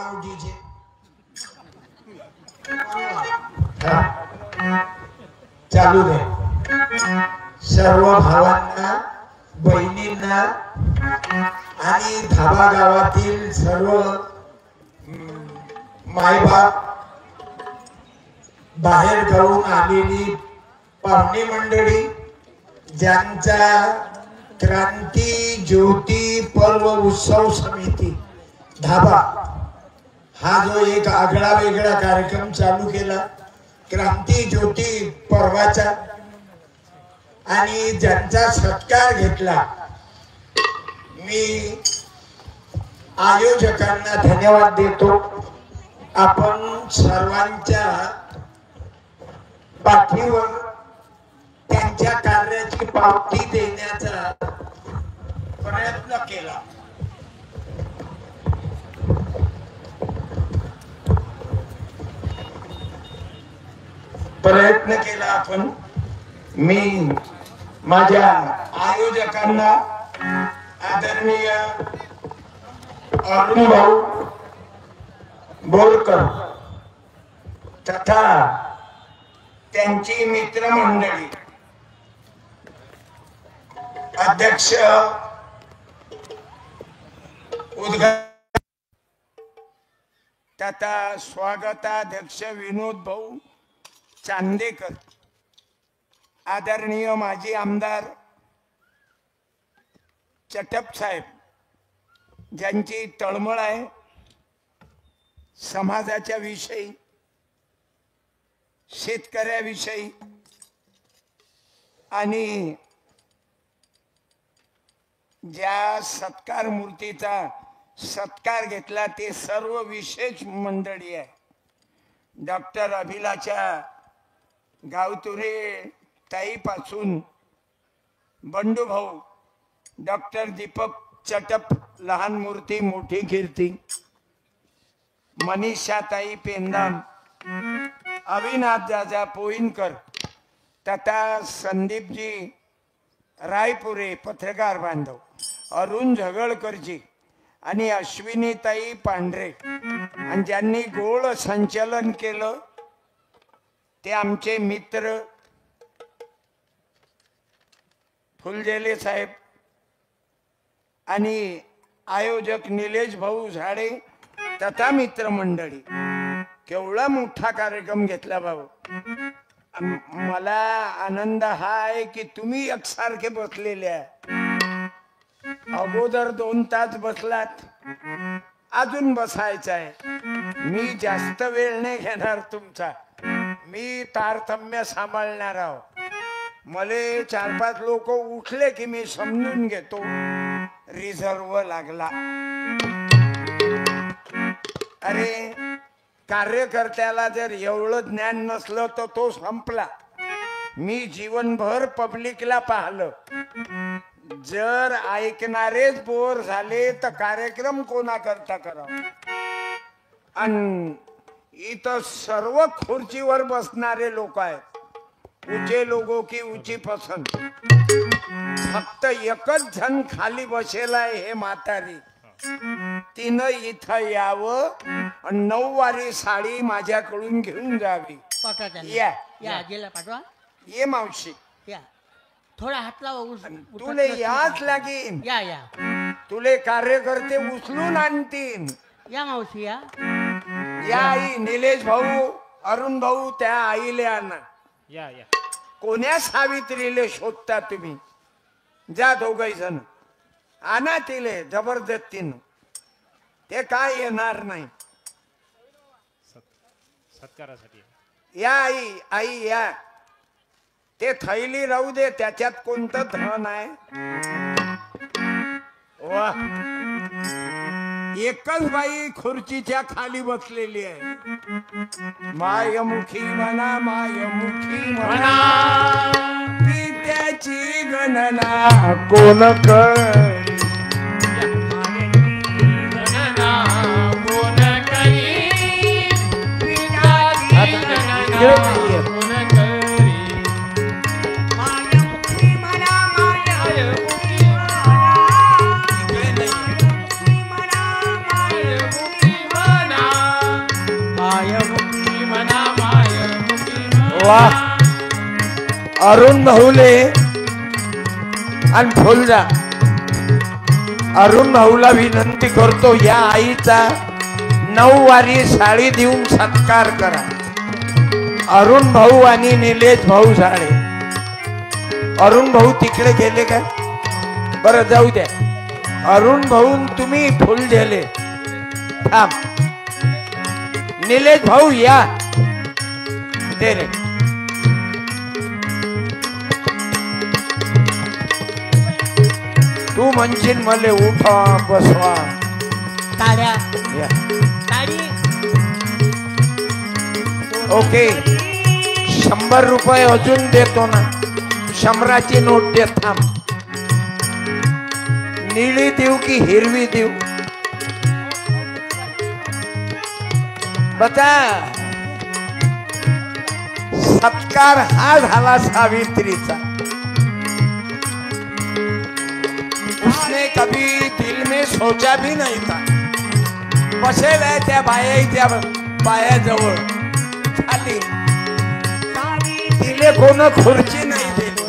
वाजव डीजे चालू दे सर्व भावांना बहिणींना आणि धाबा गावातील सर्व मायबाप बाहेर गावून आलेली पाहुणे मंडळी ज्यांचा क्रांती ज्योती पर्व उत्सव समिती धाबा हा जो एक आगळा वेगळा कार्यक्रम चालू केला क्रांती ज्योती पर्वाचा आणि ज्यांचा सत्कार घेतला मी आयोजकांना धन्यवाद देतो। आपण सर्वांच्या पाठीवर त्यांच्या कार्याची पावती देण्याचा प्रयत्न केला। आपण मी माझ्या आयोजकांना आदरणीय अरुण भाऊ बोरकर तथा त्यांची मित्रमंडळी अध्यक्ष उद्घाटन तथा स्वागताध्यक्ष विनोद भाऊ चांदेकर आदरणीय माजी आमदार चटप साहेब ज्यांची तळमळ आहे समाजाच्या विषयी शेतकऱ्याविषयी आणि ज्या सत्कार मूर्तीचा सत्कार घेतला ते सर्व विशेष मंडळी आहे। डॉक्टर अभिलाषा गावतुरे ताईपासून बंडू भाऊ डॉक्टर दीपक चटप लहान मूर्ती मोठी कीर्ती मनीषा ताई पेंदाम अविनाश दादा पोईनकर तथा संदीपजी रायपुरे पत्रकार बांधव अरुण झगळकरजी आणि अश्विनी ताई पांढरे आणि ज्यांनी गोळ संचलन केलं ते आमचे मित्र फुलझेले साहेब आणि आयोजक निलेश भाऊ झाडे तथा मित्रमंडळी केवढा मोठा कार्यक्रम घेतला भाऊ। मला आनंद हा आहे की तुम्ही एकसारखे बसलेले आहे। अगोदर 2 तास बसलात अजून बसायचं आहे। मी जास्त वेळ नाही घेणार तुमचा मी तारतम्य सांभाळणार आहो। मले 4-5 लोक उठले की मी समजून घेतो रिझर्व लागला। अरे कार्यकर्त्याला जर एवढं ज्ञान नसलं तर तो संपला। मी जीवनभर पब्लिकला पाहिलं जर ऐकणारेच बोर झाले तर कार्यक्रम कोणा करता करावा। आणि इथं सर्व खुर्चीवर बसणारे लोक आहेत ऊंचे लोगों की ऊंची पसंद फक्त एकच जण खाली बसेला आहे हे म्हातारी तिनं इथं यावं आणि 9 वारी साडी माझ्याकडून घेऊन जावी। या या गेला पाठवा ये मावशी या थोडा हात लावा तुले याच लागीन या या तुले कार्यकर्ते उचलून आणतीन या मावशी या या आई निलेश भाऊ अरुण भाऊ त्या आईले आणा या या कोण्या सावित्रीले शोधता तुम्ही जा दोघही जण आणा तिले जबरदस्तीनं ते काय येणार नाही सत्कारासाठी या आई आई या ते थैली राहू दे त्याच्यात कोणतं धन आहे। वा एकच बाई खुर्चीच्या खाली बसलेली आहे। मायमुखी म्हणा मायमुखी म्हणा त्याची गणना कोण कर वा अरुण भाऊले आणि फुलजा अरुण भाऊला विनंती करतो या आईचा 9 वारी साडी देऊन सत्कार करा. अरुण भाऊ आणि निलेश भाऊ साळे. अरुण भाऊ तिकडे गेले काय? बरं जाऊ द्या. अरुण भाऊ तुम्ही फुल दिले थांब. निलेश भाऊ या दे रे. तू म्हणशील मले उठा बसवा टाळ्या या. टाळी. ओके 100 रुपये अजून देतो ना. 100ची नोट दे. थांब. निळी देऊ की हिरवी देऊ? बता. सत्कार हा झाला सावित्रीचा. उसने कभी दिल में सोचा भी नहीं था. बसेल आहे त्या बायाच्या पायाजवळ खाली. तिले कोण खुर्ची नाही दिली.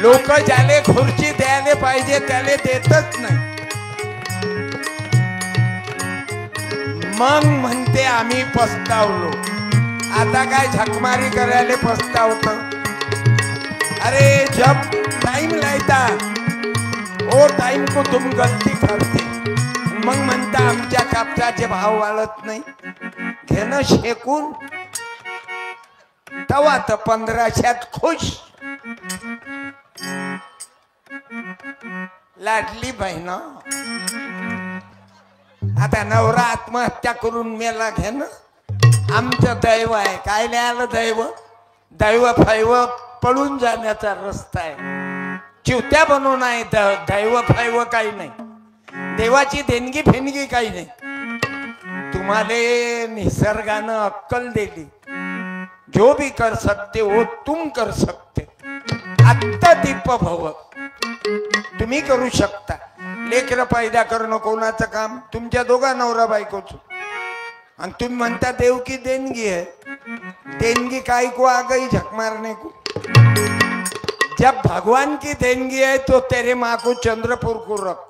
लोक ज्याले खुर्ची द्यायला पाहिजे त्याले देतच नाही. मग म्हणते आम्ही पस्तावलो. आता काय झकमारी करायला पस्तावत? अरे जब टाइम लायता ओ टाइम को तुम गलती करते. मग म्हणता आमच्या कापसाचे भाव वाढत नाही. घेणं शेकून तवा तर 1500त खुश. लाडली बहीण आता नवरा आत्महत्या करून मेला. घेणं आमचं दैव आहे. काय लिहायला दैव? दैव फैव पळून जाण्याचा रस्ता आहे. चिवत्या बनवून आहे. दैव फैव काही नाही. देवाची देणगी फेनगी काही नाही. तुम्हाला निसर्गानं अक्कल दिली. जो भी कर सकते हो तुम कर सकते. आत्ता दीप भव तुम्ही करू शकता. लेकरं पैदा करणं कोणाचं काम? तुमच्या दोघा नवरा बायकोच. आणि तुम्ही म्हणता देव की देणगी है. देणगी काय को आ गई झक मारने को. जब भगवान की देणगी है तो तेरे माँ को चंद्रपुर को रख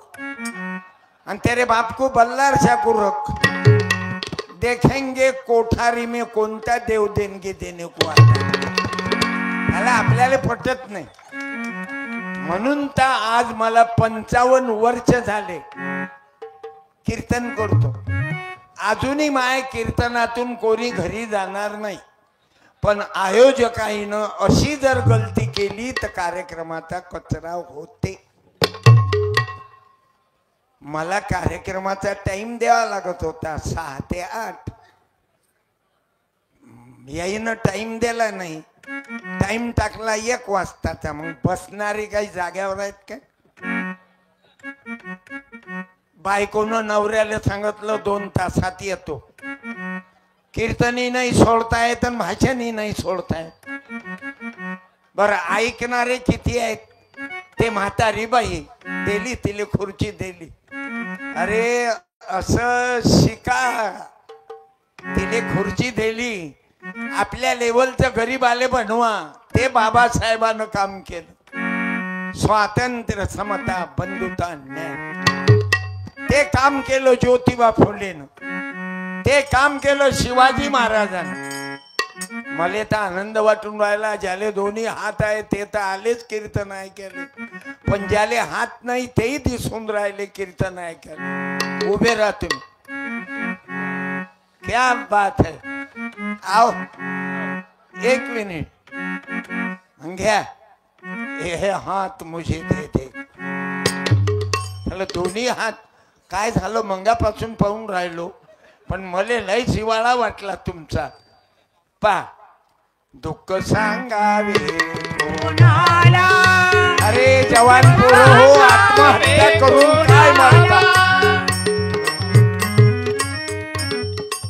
और तेरे बाप को बल्लारसा को रख. देखेंगे कोठारी में कोणता देव देणगी देणे को आता. त्याला आपल्याला पटत नाही. म्हणून तर आज मला 55 वर्ष झाले कीर्तन करतो. अजूनही माय कीर्तनातून कोणी घरी जाणार नाही. पण आयोजकाईनं अशी जर गलती केली तर कार्यक्रमाचा कचरा होते. मला कार्यक्रमाचा टाइम द्यावा लागत होता 6 ते 8. याईनं टाइम दिला नाही. टाइम टाकला 1 वाजताचा. मग बसणारे काही जाग्यावर आहेत काय? बायकोनं नवऱ्याला सांगितलं 2 तासात येतो. कीर्तनी नाही सोडतायत आणि भाषणही नाही सोडतायत. बरं ऐकणारे किती आहेत? ते म्हातारी बाई दिली तिले खुर्ची दिली. अरे असं शिका. तिले खुर्ची दिली. आपल्या लेवलचं गरीब आले बनवा. ते बाबासाहेबांना काम केलं. स्वातंत्र्य समता बंधुता न्याय ते काम केलं ज्योतिबा फुलेनं. ते काम केलं शिवाजी महाराजांनी. मला तर आनंद वाटून राहिला. ज्याले दोन्ही हात आहे ते तर आलेच कीर्तन ऐकायले. पण ज्याले हात नाही तेही दिसून राहिले कीर्तन ऐकायले. उभे राहा तुम्ही. क्या बात है. आओ 1 मिनिट घ्या. हे हात मुझे दे दे. त्याला दोन्ही हात. काय झालं मंगापासून पाहून राहिलो पण मला लय जिवाळा वाटला तुमचा. पा दुःख सांगावे कोणाला. अरे जवान पोरं हो आत्महत्या करून काय मारता.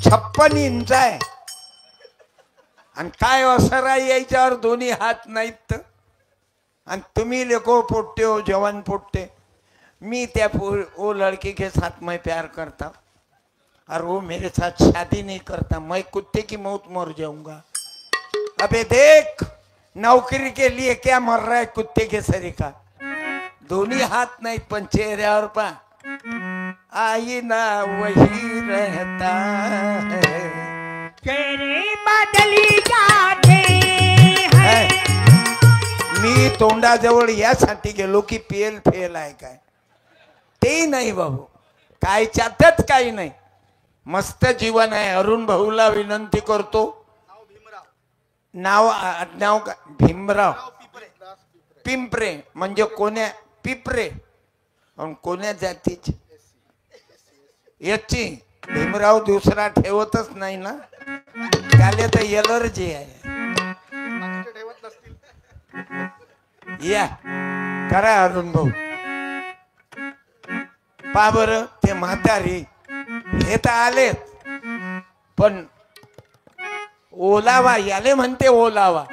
56 इंच आहे आणि काय असर आहे याच्यावर दोन्ही हात नाहीत. आणि तुम्ही लेको पोटते हो जवान पोटते. मी त्या वो लड़की के साथ मैं प्यार करता और वो मेरे साथ शादी नहीं करता. मैं कुत्ते की मौत मर जाऊंगा. अबे देख, नौकरी के लिए क्या मर रहा है कुत्ते के सरी का. दोन्ही हात नाहीत पण चेहऱ्यावर पा आईना वही रहता है. तेरे बदली जाते हैं. मी तोंडाजवळ यासाठी गेलो की पेल फेल आहे काय, ते नाही बाबू, कायच्यातच काही नाही. मस्त जीवन आहे. अरुण भाऊला विनंती करतो. नाव आडनाव का? भीमराव पिंपरे. म्हणजे कोण्या पिपरे, कोण्या जातीचे याची? भीमराव दुसरा ठेवतच नाही ना, त्याला तर एलर्जी आहे. या करा अरुण भाऊ. पा बर ते म्हातारी हे तर आले, पण ओलावा याले म्हणते ओलावा.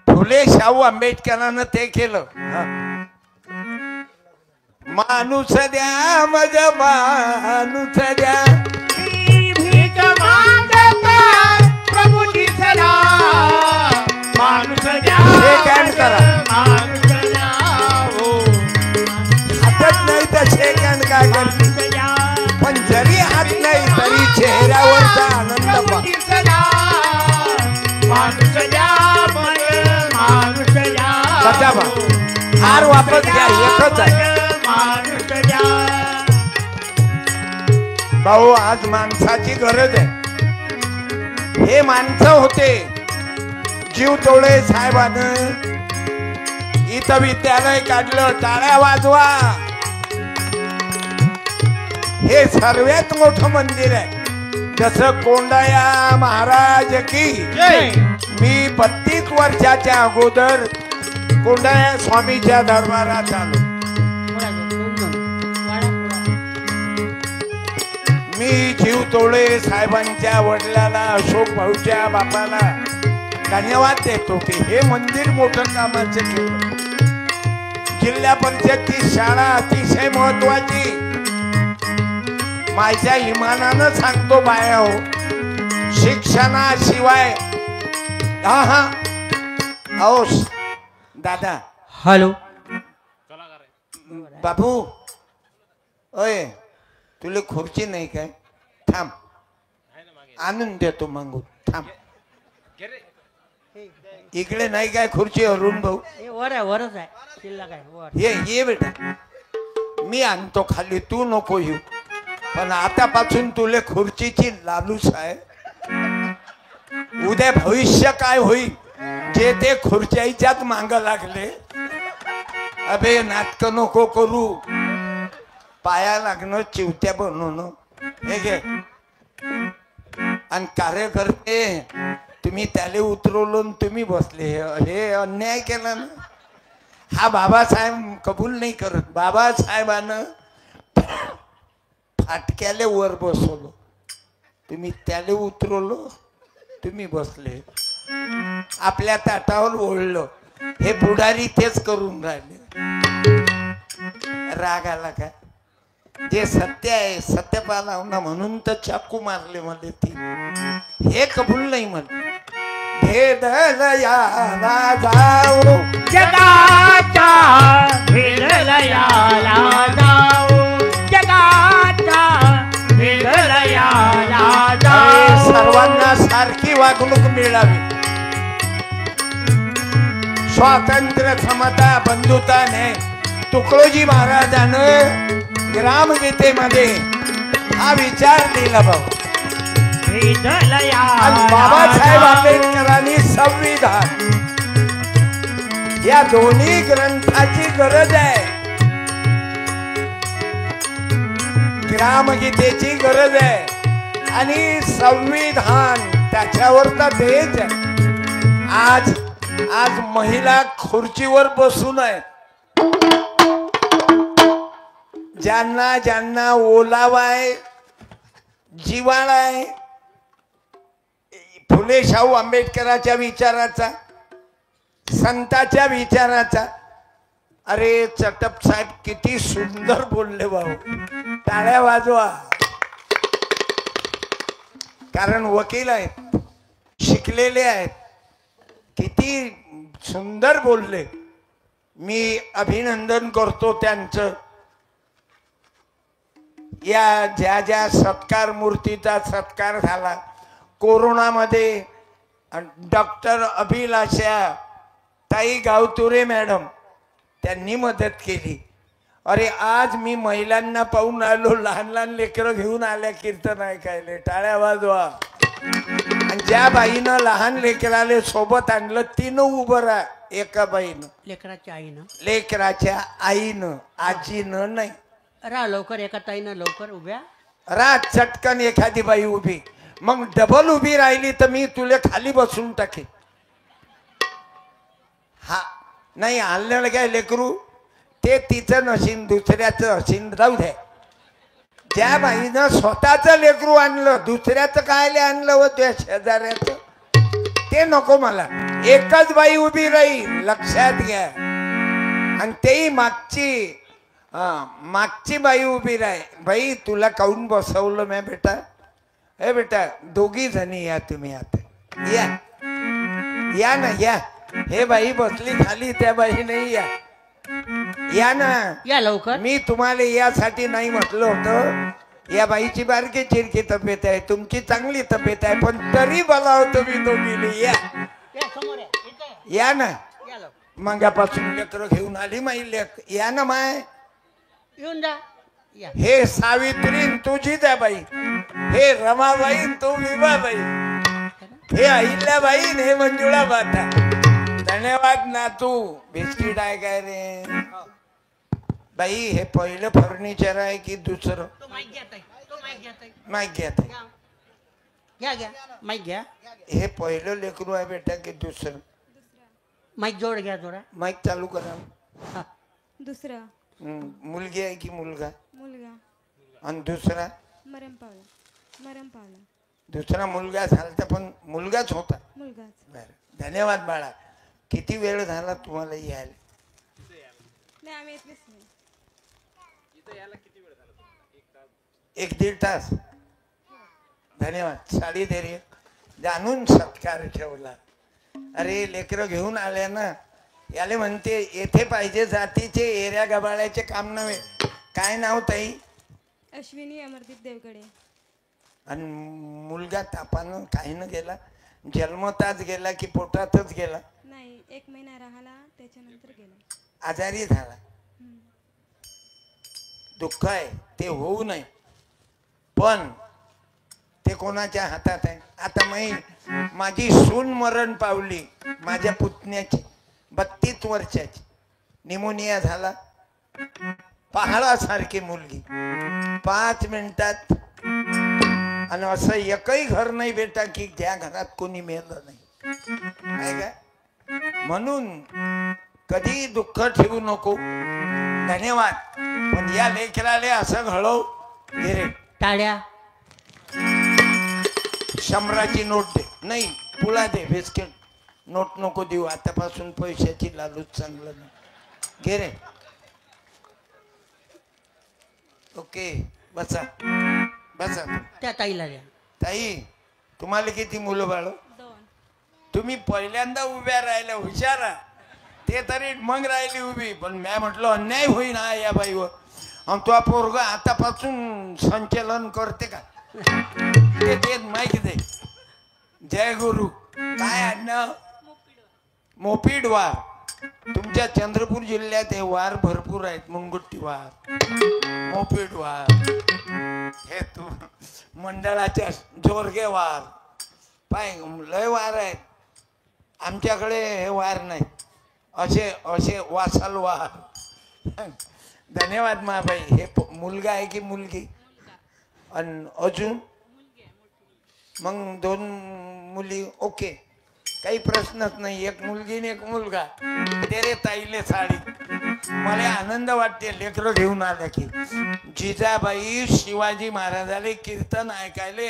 फुले शाहू आंबेडकरांना ते केलं. माणूस द्या मज माणूस द्या, भीक मागता प्रभू दिसला. माणूस द्या, हे कॅन करा. माणूस द्या, हो. हातच नाही तर शेकंड काय करते, माणूस द्या, पण जरी हात नाही तरी चेहऱ्यावरचा आनंद पहा. दिसला. माणूस द्या, माणूस द्या, बचा बा. हार वापस घ्या, एकच आहे. माणूस द्या. भाऊ आज माणसाची गरज आहे. हे माणसं होते. जीव तोळे साहेबानं इथं विद्यालय काढलं. टाळ्या वाजवा. हे सर्वात मोठं मंदिर आहे. जसं कोंडाया महाराज की. मी 32 वर्षाच्या अगोदर कोंडाया स्वामीच्या दरबारात आलो. मी जीव तोळे साहेबांच्या वडिलाला, अशोक भाऊच्या बापाला धन्यवाद देतो की हे मंदिर मोठं कामाचं केलं. जिल्हा परिषदची शाळा अतिशय महत्वाची. माझ्या इमानानं सांगतो बाया हो, शिक्षणाशिवाय हा अहो दादा. हॅलो कलाकार आहे. बाबू अय, तुला खुर्ची नाही काय? थांब, आहे ना मागे. आणून देतो मागून. थांब, घे रे. इकडे नाही काय खुर्ची अरुण भाऊ? वर आहे, वरच आहे. शिल्लक आहे वर. ये बेटा, मी आणतो खाली, तू नको येऊ. पण आतापासून तुले खुर्चीची लालूच आहे. उद्या भविष्य काय होईल जे ते खुर्च्याच्याच मांग लागले. अबे नाटक नको करू. पाया लागणं, चिवत्या बनवणं हे घे. आणि कार्यकर्ते तुम्ही त्याला उतरवलं, तुम्ही बसले. हे अन्याय केला ना. हा बाबासाहेब कबूल नाही करत. बाबासाहेबानं फाटक्याले वर बसवलं, तुम्ही त्याला उतरवलं, तुम्ही बसले. आपल्या ताटावर ओढलं. हे पुढारी तेच करून राहिले. राग आला का? जे सत्य आहे सत्य पालाव ना, म्हणून तर चाकू मारले मला ती. हे कबूल नाही म्हण. भेदलयाला जाऊ जगाचा, भेदलयाला जाऊ जगाचा, भेदलयाला जाऊ. सर्वांना सारखी वागणूक मिळावी. स्वातंत्र्य, समता, बंधुताने तुकडोजी महाराजानं ग्रामगीतेमध्ये हा विचार दिला भाऊ. आणि बाबासाहेब आंबेडकरांनी संविधान, या दोन्ही ग्रंथाची गरज आहे. ग्रामगीतेची गरज आहे आणि संविधान त्याच्यावरचा बेज आहे. आज महिला खुर्चीवर बसून आहे. ज्यांना ज्यांना ओलावा आहे, जिव्हाळा आहे फुले शाहू आंबेडकरांच्या विचाराचा, संतांच्या विचाराचा. अरे चटप साहेब किती सुंदर बोलले भाऊ. टाळ्या वाजवा. कारण वकील आहेत, शिकलेले आहेत. किती सुंदर बोलले. मी अभिनंदन करतो त्यांचं. या ज्या ज्या सत्कार मूर्तीचा सत्कार झाला कोरोनामध्ये, डॉक्टर अभिलाषा ताई गावतुरे मॅडम त्यांनी मदत केली. अरे आज मी महिलांना पाहून आलो, लहान लहान लेकरं घेऊन आल्या कीर्तन ऐकायले, टाळ्या वाजवा. आणि ज्या बाईनं लहान लेकराले सोबत आणलं तिनं उभं राहा. एका बाईनं, लेकराच्या आईनं लेकराच्या आईनं, आजीनं नाही. रा लवकर, एका ताईनं लवकर उभ्या रात चटकन एखादी बाई उभी, मग डबल उभी राहिली तर मी तुला खाली बसून टाके. हा नाही आणलेलं काय लेकरू, ते तिचं नशीन दुसऱ्याचं असीन, जाऊ द्या. ज्या बाईनं स्वतःचं लेकरू आणलं, दुसऱ्याचं कायले आणलं व त्या शेजाऱ्याचं, ते नको मला. एकच बाई उभी राहील, लक्षात घ्या. आणि तेही मागची बाई उभी राही. बाई तुला काऊन बसवलं मी बेटा? हे बेटा दोघी जणी या, तुम्ही आता या, या ना या. हे बाई बसली खाली, त्या बाई नाही, या या ना, या लवकर. मी तुम्हाला यासाठी नाही म्हटलं होतं. या बाईची बारकी चिरकी तब्येत आहे, तुमची चांगली तब्येत आहे, पण तरी बोलावतो मी दोघीले. या समोर या ना. या लवकर, मंगापासून लेकरं घेऊन आली माई लेक. या ना माय. येऊन जा. या हे सावित्री तुझी त्या बाई, हे रमाबाई तू विभाबाई, हे अहिल्याबाई हे मंजुळा बाता. धन्यवाद ना. तू बिस्किट आहे काय रे बाई? हे पहिलं फर्निचर आहे की दुसरं? तो माईक घ्या ताई, तो माईक घ्या ताई. माईक घेत आहे. घ्या घ्या माईक घ्या. हे पहिलं लेकरू आहे बेटा की दुसरं? माईक जोड घ्या थोडा. माईक चालू करा. हा. दुसरा मुलगी आहे की मुलगा? मुलगा आणि दुसरा? मरण पावला. दुसरा मुलगा झाला पण मुलगाच होता. मुलगाच. बरं, धन्यवाद बाळा. किती वेळ झाला तुम्हाला यायला? नाही आम्ही येतलीच नाही. एक दीड तास. धन्यवाद. साडी धैर्य जाणून सत्कार ठेवला. अरे लेकरं घेऊन आले ना, याले म्हणते येथे पाहिजे जातीचे एऱ्या गबाळ्याचे काम नव्हे. काय नाव ताई? अश्विनी अमरदीप देवकडे. आणि मुलगा तापानं काही न गेला? जन्मताच गेला की पोटातच गेला? नाही 1 महिना राहिला, त्याच्यानंतर गेला. आजारी झाला. दुःख आहे ते होऊ नये, पण ते कोणाच्या हातात आहे? आता माझी सून मरण पावली, माझ्या पुतण्याची 32 वर्षाची, निमोनिया झाला. पहाडासारखी मुलगी 5 मिनिटात. आणि असं एकही घर नाही बेटा की त्या घरात कोणी मेलं नाही का? म्हणून कधी दुःख ठेवू नको. धन्यवाद. पण या लेकराले असं घडव रे. टाळ्या. 100ची नोट दे. नाही पुळा दे. बिस्किट नोट नको देऊ आतापासून. पैशाची लालूच चांगलं नाही. घे रे. ओके बसा बसा. त्या ताईला द्या. ताई तुम्हाला किती मुलं बाळ? 2. तुम्ही पहिल्यांदा उभ्या राहिल्या, हुशारा. ते तरी मग राहिली उभी. पण मी म्हटलं अन्याय होईन हा या बाईवर. आणि तो पोरग आतापासून संचलन करते का? ते माहिती दे. जय गुरु. काय आडनाव? मोपीड वार. तुमच्या चंद्रपूर जिल्ह्यात हे वार भरपूर आहेत. मुनगुट्टी वार, मोपीड वार, हे तू मंडळाच्या जोरगे वार, पाय लय वार आहेत. आमच्याकडे हे वार नाही. असे वासाल वार. धन्यवाद माबाई. हे मुलगा आहे की मुलगी? आणि अजून मग 2 मुली. ओके काही प्रश्नच नाही. एक मुलगी आणि एक मुलगा. ते रे ताईले साडी. मला आनंद वाटते लेकरं घेऊन आल्या की. जिजाबाई शिवाजी महाराजाले कीर्तन ऐकायले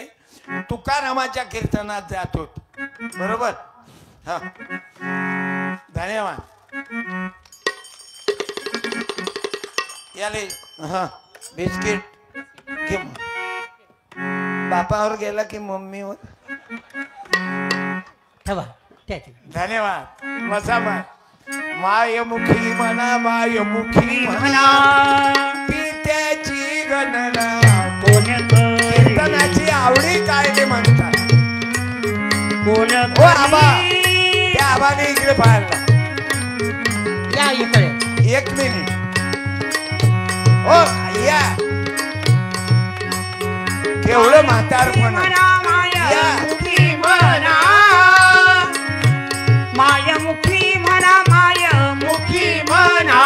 तुकारामाच्या कीर्तनात जात होत. बरोबर. हा धन्यवाद. याले हा बिस्किट घे. बापावर गेला की मम्मीवर ठेवा त्याच्या धन्यवाद मजा मायमुखी म्हणा मायमुखी म्हणा पित्याची गणना कीर्तनाची आवडी काय ते म्हणतात ओ आबा त्या आबाने इकडे पाहिला या इकडे 1 मिनिट ओ या केवढं म्हातारपण या मायमुखी म्हणा मायमुखी म्हणा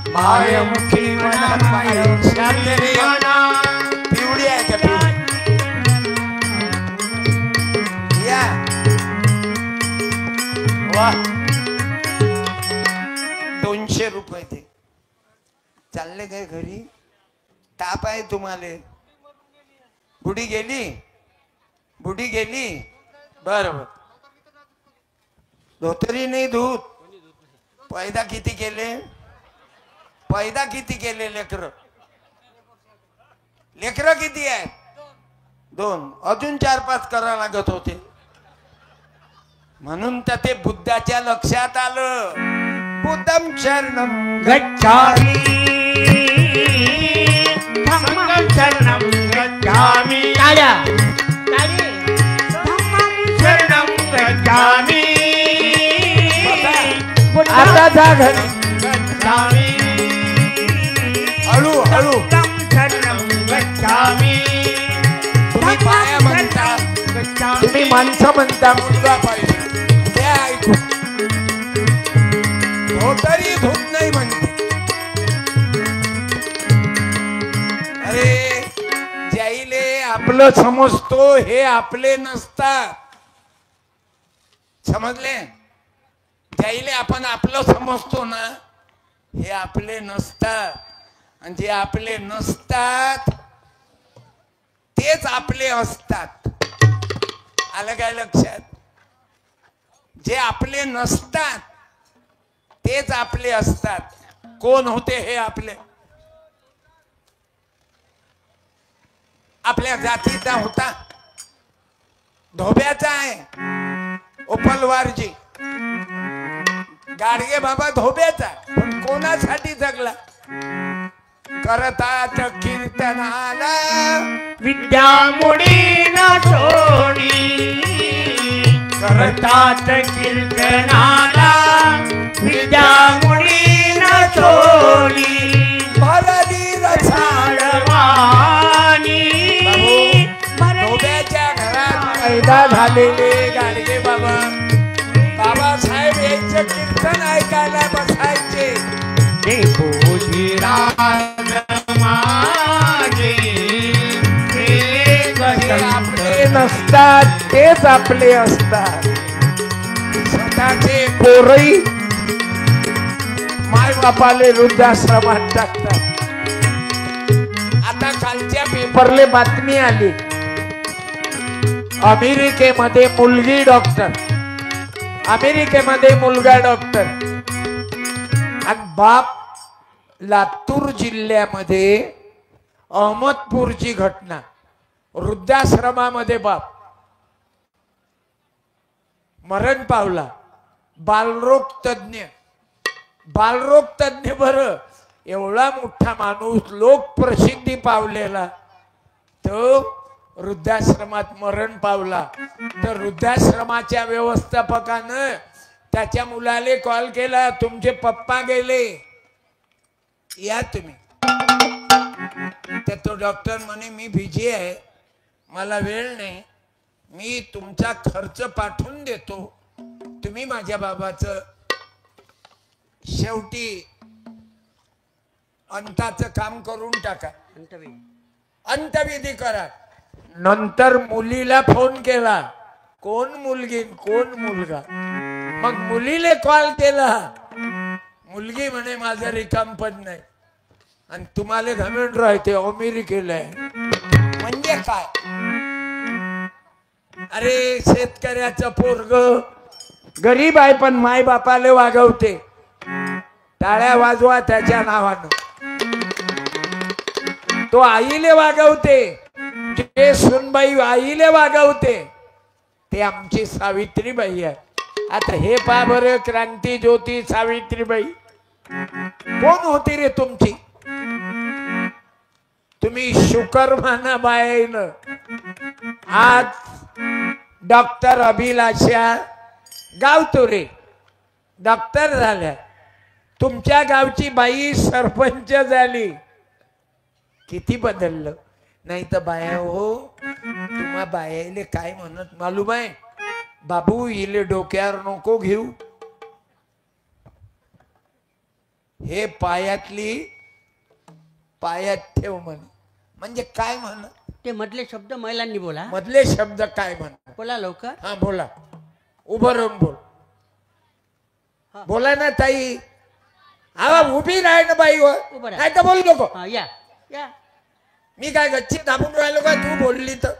मायमुखी म्हणा माय शांतने पिवडी आहे का पिवडी या वा 200 रुपये दे चालले काय घरी ताप आहे तुम्हाला बुडी गेली बरोबर धोतरी नाही धूत पैदा किती केले लेकर किती आहे 2 अजून 4-5 करा लागत होते म्हणून तर ते बुद्धाच्या लक्षात आलं बुद्धम शरणम गच्छामि धम्मं शरणं गच्छामि ताड्या धम्मं शरणं गच्छामि आता जा घरी गच्छामि हळू धम्मं शरणं गच्छामि तुम्ही पाया म्हणता तुम्ही माणसं म्हणता मुलगा पाहिजे ते ऐकू धोतरी धूत नाही म्हणते अरे ज्याईले आपलं समजतो हे आपले नसतात समजले ज्याईले आपण आपलं समजतो ना हे आपले नसतात आणि जे आपले नसतात तेच आपले असतात आलं काय लक्षात जे आपले नसतात तेच आपले असतात कोण होते हे आपले आपल्या जातीचा होता धोब्याचा आहे उपलवारजी गाडगे बाबा धोब्याचा पण कोणासाठी जगला करतात कीर्तनाला विद्या मुडी न सोडी करतात कीर्तनाला विद्या मुडी न सोडी भरली रसाळवाणी धोब्याच्या घरात पैदा झालेले गाडगे बाबा बाबासाहेब यांचं कीर्तन ऐकायला बसायचे आपले नसतात तेच आपले असतात स्वतःचे पोरही माय बापाले वृद्धाश्रमात टाकतात आता कालच्या पेपरले बातमी आली अमेरिकेमध्ये मुलगी डॉक्टर अमेरिकेमध्ये मुलगा डॉक्टर आणि बाप लातूर जिल्ह्यामध्ये अहमदपूरची घटना वृद्धाश्रमामध्ये बाप मरण पावला बालरोग तज्ञ बरं एवढा मोठा माणूस लोक प्रसिद्धी पावलेला तो वृद्धाश्रमात मरण पावला तर वृद्धाश्रमाच्या व्यवस्थापकानं त्याच्या मुलाले कॉल केला तुमचे पप्पा गेले या तुम्ही तर तो डॉक्टर म्हणे मी बिझी आहे मला वेळ नाही मी तुमचा खर्च पाठवून देतो तुम्ही माझ्या बाबाचं शेवटी अंताचं काम करून टाका अंतविधी करा नंतर मुलीला फोन केला कोण मुलगी कोण मुलगा मग मुलीले कॉल केला मुलगी म्हणे माझं रिकामपण नाही आणि तुम्हाला घमेंड राहते अमेरिकेला म्हणजे काय अरे शेतकऱ्याचं पोरग गरीब आहे पण माय बापाले वागवते टाळ्या वाजवा त्याच्या नावानं तो आईले वागवते ते सुनबाई आईले वागवते ते आमची सावित्रीबाई आहे आता हे पा बरं, क्रांती ज्योती सावित्रीबाई कोण होती रे तुमची? तुम्ही शुकर माना बाईन आज डॉक्टर अभिलाषा गावतोरे डॉक्टर झाल्या. तुमच्या गावची बाई सरपंच झाली. किती बदललं. नाही तर बाया हो, तुम्हा बायाले काय म्हणत मालूम आहे? बाबू इले डोक्यावर नको घेऊ, हे पायात ठेव म्हण. म्हणजे काय म्हण? ते मधले शब्द महिलांनी बोला. मधले शब्द काय म्हण? बोला लवकर. हा बोला, उभं राहून बोल. बोला ना ताई. आवा उभी राह ना बाई वर, उभं राहा. नाही तर बोल नको. हा या या. मी काय गच्ची दाबून राहिलो का? तू बोलली तर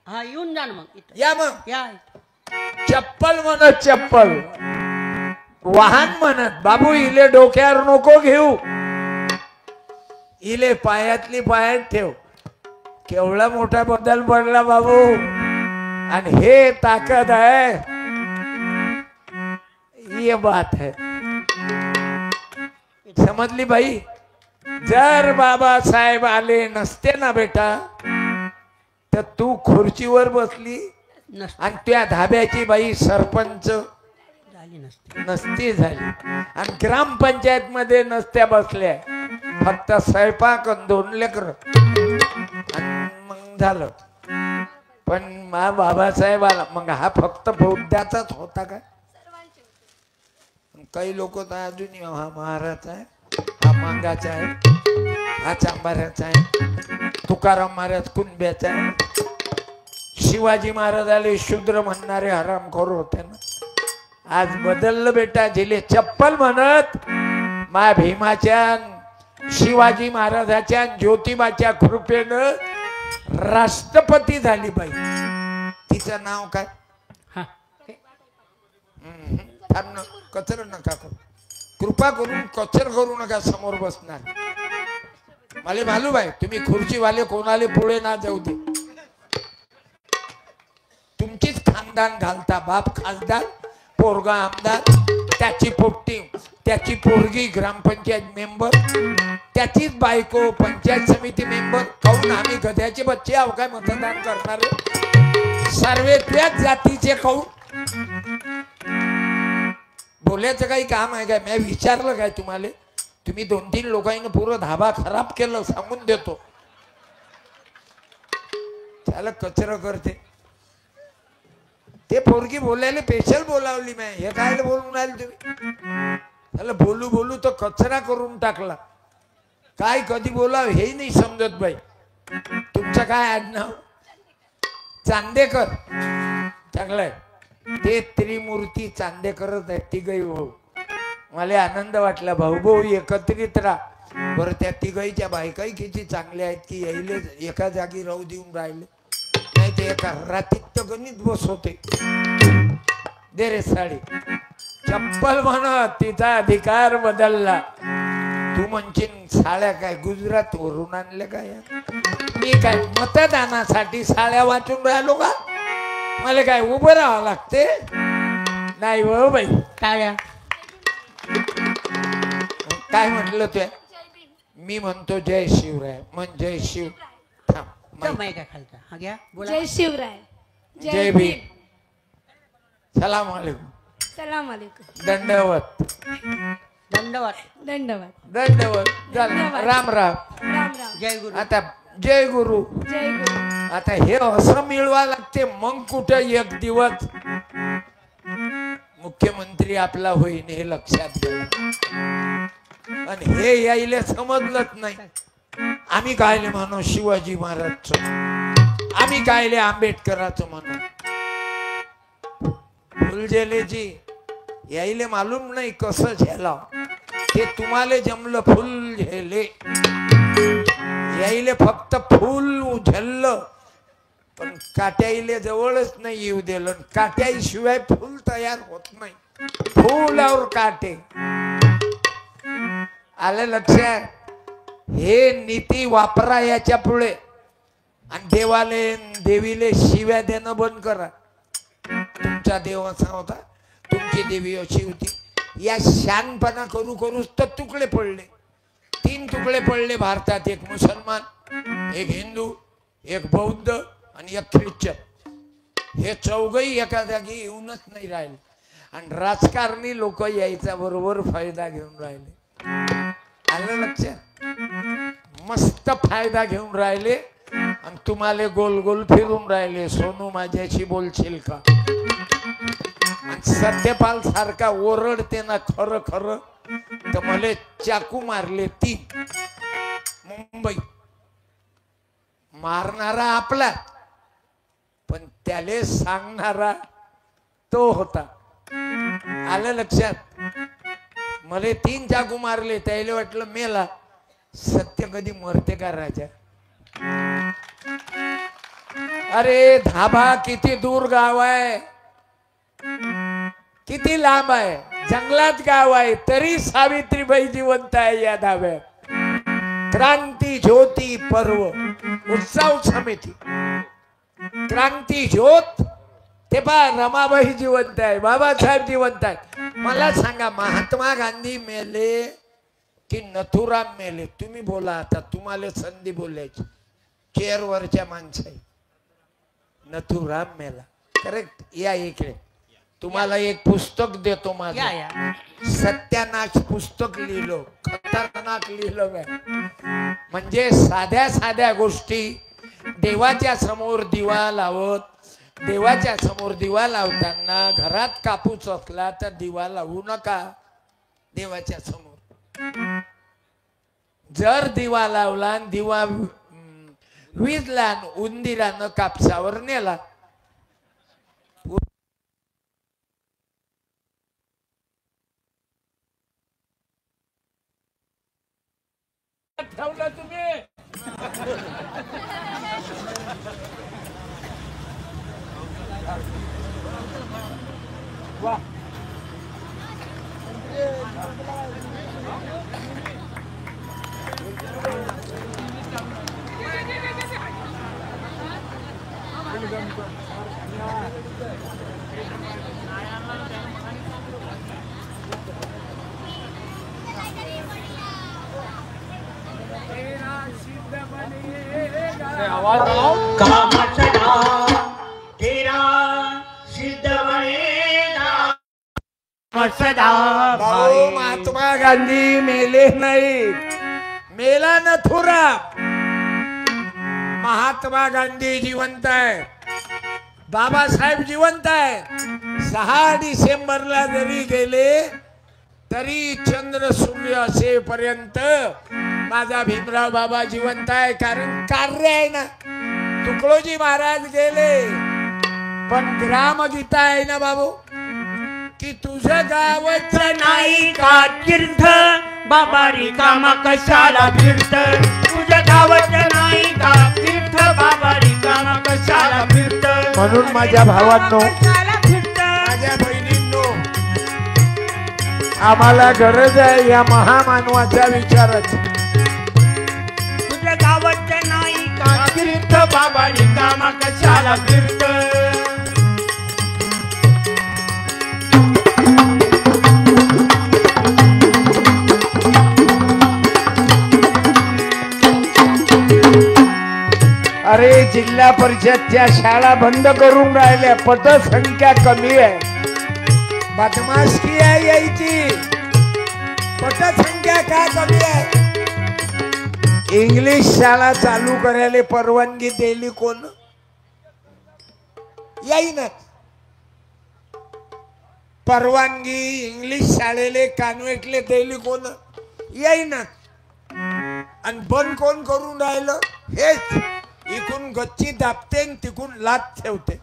हा येऊन जा ना मग इथं. या मग. या. चप्पल म्हणत, चप्पल वाहन म्हणत. बाबू इले डोक्यावर नको घेऊ, इले पायातली पायात ठेव. केवढा मोठा बदल पडला बाबू. आणि हे ताकद आहे, ये बात है. समजली बाई? जर बाबासाहेब आले नसते ना बेटा, तर तू खुर्चीवर बसली आणि त्या धाब्याची बाई सरपंच झाली नसते. नसती झाली. आणि ग्रामपंचायत मध्ये नसत्या बसल्या. फक्त स्वयंपाक आणि 2 लेकर मग झालं. पण मा बाबासाहेब आला मग हा फक्त बौद्धाचाच होता का? काही लोक तर अजूनही हा महाराज आहे, हा मांगाचा आहे, हा चांबाऱ्याचा आहे, तुकाराम महाराज कुणब्याचा आहे. शिवाजी महाराज आले शूद्र म्हणणारे हरामखोर होते ना. आज बदललं बेटा. जिले चप्पल म्हणत मा भीमाच्या, शिवाजी महाराजाच्या, ज्योतिबाच्या कृपेनं राष्ट्रपती झाली बाई. तिचं नाव काय? हा थांब ना, कचर नका करू. कृपा करून कचर करू नका समोर बसणार. मला मालूम आहे तुम्ही खुर्चीवाले कोणाले पुढे ना जाऊ दे. तुमचीच खानदान घालता. बाप खासदार, पोरगा आमदार, त्याची पोट्टी, त्याची पोरगी ग्रामपंचायत मेंबर, त्याचीच बायको पंचायत समिती मेंबर. काहून आम्ही गध्याचे बच्चे आहो काय मतदान करणारे? सर्वे त्याच जातीचे. काहून बोलायचं काही काम आहे काय? मी विचारलं काय तुम्हाला? तुम्ही 2-3 लोकांनी पुरं धाबा खराब केलं सांगून देतो. त्याला कचरा करते. ते पोरगी बोलायला स्पेशल बोलावली मी. हे काय बोलून राहिले तुम्ही? त्याला बोलू बोलू तर कचरा करून टाकला. काय कधी बोलाव हे नाही समजत बाई. तुमचं काय आडनाव? चांदेकर. चांगलंय. ते त्रिमूर्ती चांदेकरच आहे. तिघही भाऊ. मला आनंद वाटला. भाऊ भाऊ एकत्रित राहा. बरं त्या तिघईच्या बायकाही किती चांगल्या आहेत की यायले एका जागी राहू देऊन राहिले. नाही ते एका रात्रीत तर गणित बसवते. दे रे साडी. चप्पल म्हणत तिचा अधिकार बदलला. तू म्हणशील साड्या काय गुजरात वरून आणल्या काय? मी काय मतदानासाठी साड्या वाचून राहिलो का? मला काय उभं राहावं लागते? नाही हो बाई. टाळ्या. काय म्हटलं ते? मी म्हणतो जय शिवराय. म्हण जय शिव. थांब. काय खालचा हा घ्या. बोला. जय शिवराय. जय भीम. सलाम अलैकुम. सलाम अलैकुम. दंडवत. धन्यवाद. दंडवत. दंडवत. राम राम. राम राम. जय गुरु. आता जय गुरु. जय गुरु. आता हे असं मिळवा लागते. मग कुठं एक दिवस मुख्यमंत्री आपला होईन हे लक्षात घ्या. आणि हे यायला समजलंच नाही. आम्ही कायले म्हणू शिवाजी महाराजचं, आम्ही कायले आंबेडकराचं म्हणू. फुलझेलेजी यायले मालूम नाही कसं झेला. ते तुम्हाला जमलं फुल झेले. यायले फक्त फुल उझललं पण काट्याईले जवळच नाही येऊ दिलं. काट्याशिवाय फुल तयार होत नाही. फुल और काटे. आलं लक्षात? हे नीती वापरा याच्या पुढे. आणि देवाले देवीले शिव्या देणं बंद करा. तुमचा देव असा होता तुमची देवी अशी होती. या शानपणा करू करूच तर तुकडे पडले. 3 तुकडे पडले भारतात. एक मुसलमान, एक हिंदू, एक बौद्ध आणि एक ख्रिश्चन. हे चौघही एका जागी येऊनच नाही राहिले. आणि राजकारणी लोक यायचा बरोबर फायदा घेऊन राहिले. आलं लक्षात? मस्त फायदा घेऊन राहिले आणि तुम्हाला गोल गोल फिरून राहिले. सोनू माझ्याशी बोलशील का? सत्यपाल सारखा ओरडते ना खरं खरं तर मला चाकू मारले 3. मुंबई मारणारा आपला पण त्याले सांगणारा तो होता. आलं लक्षात? मला 3 चाकू मारले. त्याला वाटलं मेला. सत्य कधी मरते का राजा? अरे धाबा किती दूर गाव आहे, किती लांब आहे, जंगलात गाव आहे, तरी सावित्रीबाई जिवंत आहे या धाब्यात. क्रांती ज्योती पर्व उत्सव समिती. क्रांती ज्योत ते पहा, रमाबाई जिवंत आहे, बाबासाहेब जिवंत आहे. मला सांगा, महात्मा गांधी मेले की नथुराम मेले? तुम्ही बोला. आता तुम्हाला संधी बोलायची. चेअरवरच्या माणसं आहे. नथुराम मेला. करेक्ट. या इकडे तुम्हाला एक पुस्तक देतो माझं. या या सत्यानाश पुस्तक लिहिलं. खतरनाक लिहिलं काय. म्हणजे साध्या साध्या गोष्टी. देवाच्या समोर दिवा लावत, देवाच्या समोर दिवा लावताना घरात कापूस असला तर दिवा लावू नका देवाच्या समोर. जर दिवा लावला आणि दिवा विजला आणि उंदीरानं कापसावर नेला, ठेवलं तुम्ही. वा भाऊ महात्मा गांधी मेले नाही. मेला नथुराम. महात्मा गांधी जिवंत आहे. बाबासाहेब जिवंत आहे. 6 डिसेंबरला जरी गेले तरी चंद्र सूर्य असेपर्यंत माझा भीमराव बाबा जिवंत आहे. कारण कार्य आहे ना. तुकडोजी महाराज गेले पण ग्रामगीता आहे ना बाबू, की तुझं गावच नाही का तीर्थ, बाबा रिकामा कशाला फिरत. तुझ्या गावात नाही का तीर्थ, बाबा रिकामा कशाला फिरत. म्हणून माझ्या भावांनो, कशाला फिरत. माझ्या बहिणींनो, आम्हाला गरज आहे या महामानवाच्या विचाराची. तुझ्या गावात नाही का तीर्थ, बाबा रिकामा कशाला फिरत. अरे जिल्हा परिषदच्या शाळा बंद करून राहिल्या. पटसंख्या कमी आहे. बदमाशी आहे यायची. पटसंख्या का कमी आहे? इंग्लिश शाळा चालू करायला परवानगी दिली कोण? येईनच. परवानगी इंग्लिश शाळेले कॉन्व्हेंटले दिली कोण? येईनच. आणि बंद कोण करून राहिलं? हेच. इकून गच्ची दाबते तिकून लात ठेवते.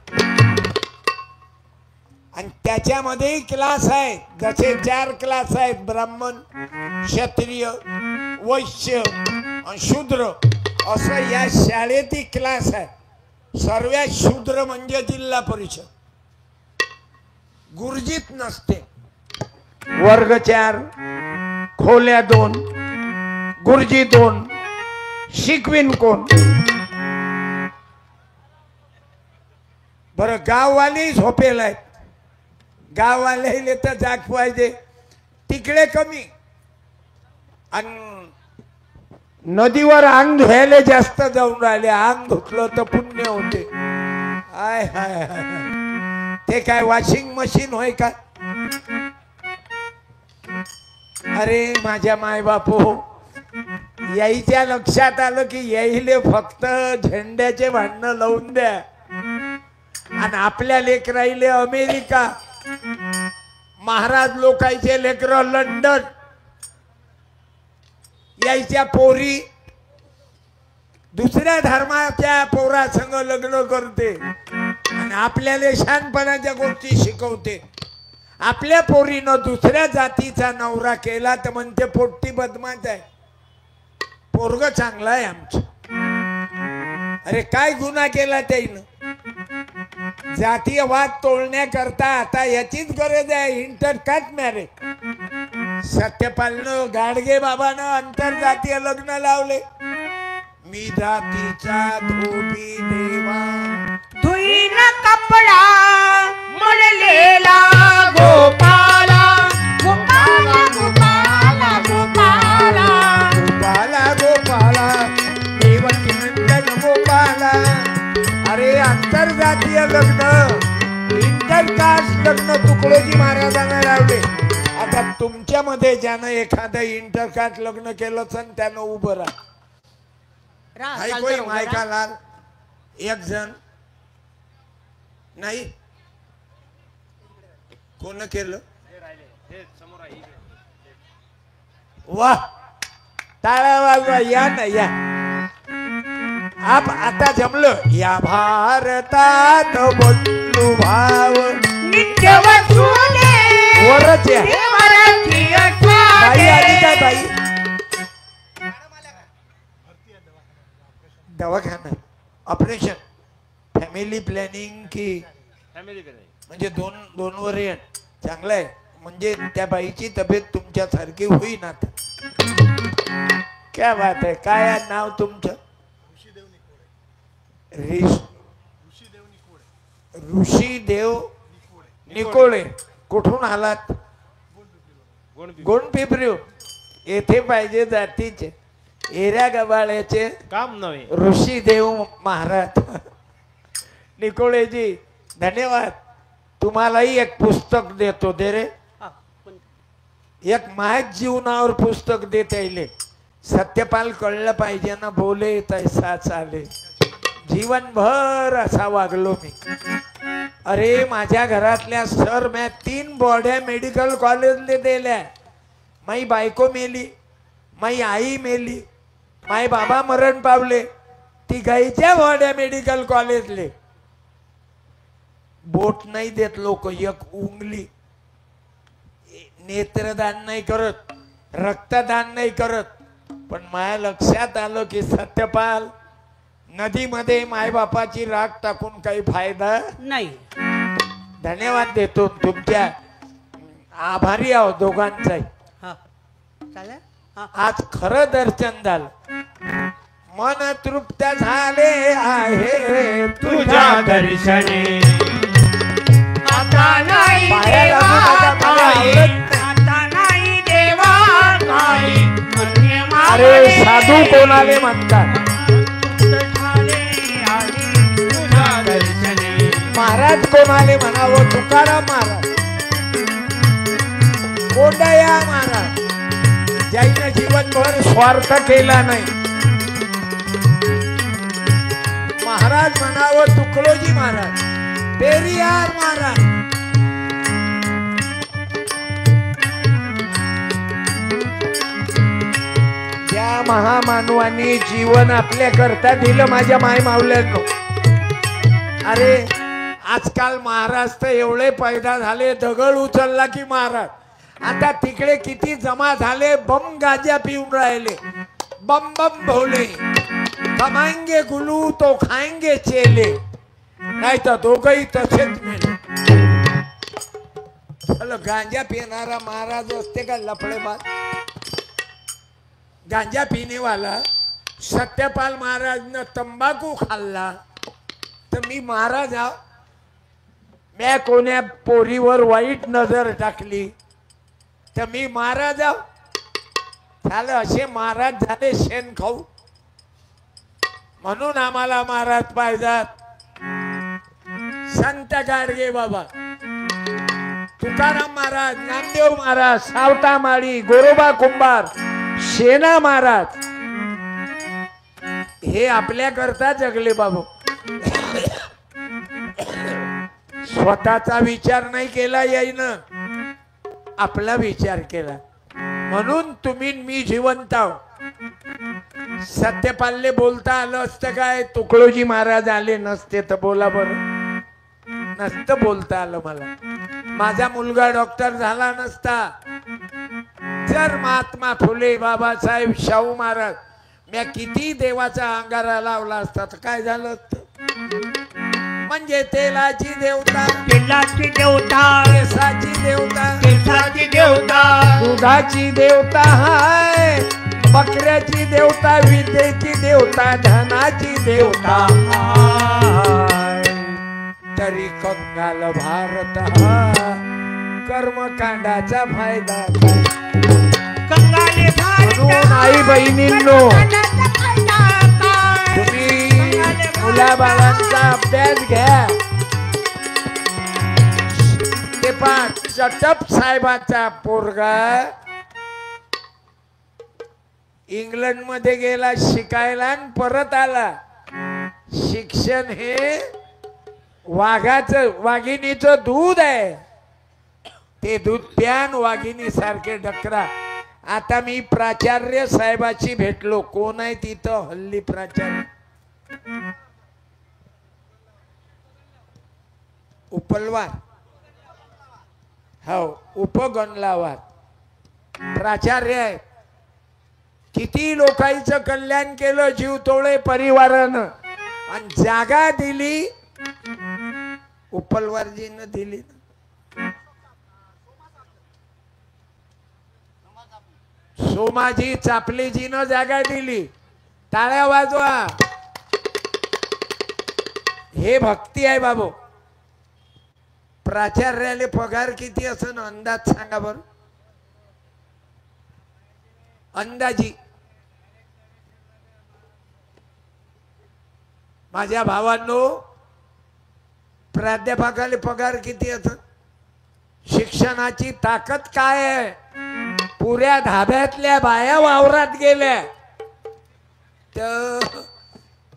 आणि त्याच्यामध्येही क्लास आहेत. जसे 4 क्लास आहेत, ब्राह्मण, क्षत्रिय, वैश्य आणि शूद्र. असं या शाळेतही क्लास आहे. सर्वात शूद्र म्हणजे जिल्हा परिषद. गुरुजीत नसते. वर्ग 4, खोल्या 2, गुरुजी 2, शिकवीन कोण? बरं गाववाली झोपेल आहेत. गाववाले तर जाग पाहिजे तिकडे कमी आणि नदीवर अंग धुवायला जास्त जाऊन राहिले अंग धुतलं तर पुण्य होते हाय हाय हाय ते काय वॉशिंग मशीन होय का अरे माझ्या माय बापू यायच्या लक्षात आलं की याईले फक्त झेंड्याचे भांडणं लावून द्या आणि आपल्या लेकराईले अमेरिका महाराज लोकांचे लेकर लंडन यायच्या पोरी दुसऱ्या धर्माच्या पोरासंग लग्न करते आणि आपल्याला शहाणपणाच्या गोष्टी शिकवते आपल्या पोरीनं दुसऱ्या जातीचा नवरा केला तर म्हणते पोट्टी बदमाश आहे पोरग चांगला आहे आमचं अरे काय गुन्हा केला त्याईनं जातीय वाद तोडण्याकरता आता याचीच गरज आहे इंटरकास्ट मॅरेज सत्यपालनं गाडगे बाबानं आंतरजातीय लग्न लावले मी जातीचा धोबी देवा धुईन कपडा मळलेला गोपाला गोपाला गोपाला गोपाला गोपाला गोपाला देवकी नंदन गोपाला अरे आंतरजातीय लग्न इंटरकास्ट लग्न तुकडोजी महाराजांना लावले आता तुमच्यामध्ये ज्यानं एखादं इंटरकास्ट लग्न केलं तर त्यानं उभं राहा मायका लाल एक जण नाही कोण केलं वाह टाळ्या वाजवा या ना या आप आता जमलं या भारतात बदलू भाव नित्य वसुले वरच या देवराची बाई आली काय बाई दवाखाना ऑपरेशन फॅमिली प्लॅनिंग की फॅमिली पे नाही म्हणजे दोन वर येण चांगलं आहे म्हणजे त्या बाईची तब्येत तुमच्यासारखी होईना आता क्या बात आहे काय आहे नाव तुमचं ऋषीदेव निकोळे कुठून आलात गोंडपिंपरी येथे पाहिजे जातीचे एऱ्या गबाळ्याचे काम नव्हे ऋषीदेव महाराज निकोळेजी धन्यवाद तुम्हालाही एक पुस्तक देतो दे रे हा, पण एक माहीत जीवनावर पुस्तक देता येईल सत्यपाल कळलं पाहिजे ना बोले तैसा चाले जीवनभर असा वागलो मी अरे माझ्या घरातल्या सर मी 3 बॉड्या मेडिकल कॉलेजले दिल्या माई बायको मेली माई आई मेली माई बाबा मरण पावले ती गाईच्या बॉड्या मेडिकल कॉलेजले बोट नाही देत लोक एक उंगली नेत्रदान नाही करत रक्तदान नाही करत पण माझ्या लक्षात आलं की सत्यपाल नदीमध्ये मायबापाची राख टाकून काही फायदा नाही धन्यवाद देतो तुमच्या आभारी आहोत दोघांचाही हा चालेल हा आज खरं दर्शन झालं मन तृप्त झाले आहे तुझ्या दर्शने आता नाही पायाला देवा माझ्या काही, आवडत नाही. आता नाही देवा काही, अन्य अरे मागणे साधू कोणाले म्हणतात झाले आहे तुझ्या दर्शने महाराज कोणाले म्हणावं तुकाराम महाराज कोंडया महाराज ज्यानं जीवनभर स्वार्थ केला नाही महाराज म्हणावं तुकडोजी महाराज पेरियार महाराज त्या महामानवानी जीवन आपल्या करता दिलं माझ्या माय मावल्यांनो अरे आजकाल महाराज तर एवढे पैदा झाले दगड उचलला की महाराज आता तिकडे किती जमा झाले बम गाजा पिऊन राहिले बम बम भोले कमाएंगे गुलू तो खाएंगे चेले नाही तर दोघही तसेच मिळले चलो गांजा पिणारा महाराज असते का लफडेबाज गांजा पीने वाला सत्यपाल महाराज ने तंबाकू खाल्ला तर मी महाराज म्या कोण्या पोरीवर वाईट नजर टाकली तर मी महाराज झालं. असे महाराज झाले शेण खाऊ, म्हणून आम्हाला महाराज पाहिजात. संत गाडगे बाबा, तुकाराम महाराज, नामदेव महाराज, सावता माळी, गोरोबा कुंभार, शेना महाराज हे आपल्या करता जगले बाबू. स्वतःचा विचार नाही केला यायनं, आपला विचार केला. म्हणून तुम्ही मी जिवंत आहो. सत्यपालले बोलता आलं असतं काय? तुकडोजी महाराज आले नसते तर बोला बरं, नसतं बोलता आलं मला. माझा मुलगा डॉक्टर झाला नसता, जर महात्मा फुले, बाबासाहेब, शाहू महाराज म्या किती देवाचा अंगारा लावला असता तर काय झालं असतं? म्हणजे तेलाची देवता, तेलाची देवता, केसाची देवता, केसाची देवता, दुधाची देवता हाय, बकऱ्याची देवता, विद्येची देवता, धनाची देवता हाय. तरी कंगाल भारत हा कर्मकांडाचा फायदा काय? कंगाले म्हणून आई बहिणींनो, तुम्ही मुलाबाळांचा अभ्यास घ्या. ते पहा, चटप साहेबाचा पोरगा इंग्लंड मध्ये गेला शिकायला आणि परत आला. शिक्षण हे वाघिणीचं दूध आहे, ते दूध प्यान वाघिणी सारखे डकरा. आता मी प्राचार्य साहेबाची भेटलो. कोण आहे तिथं हल्ली प्राचार्य? उपलवार, हो उपगणलावार प्राचार्य आहे. किती लोकांचं कल्याण केलं जीवतोळे परिवारानं, आणि जागा दिली उपलवारजीनं दिली. सोमाजी चापलेजीनं जागा दिली. टाळ्या वाजवा. हे भक्ती आहे बाबू. प्राचार्याले पगार किती असं अंदाज सांगा बर, अंदाजी. माझ्या भावांनो, प्राध्यापकाले पगार किती असं? शिक्षणाची ताकद काय आहे? पुऱ्या धाब्यातल्या बाया वावरात गेल्या तर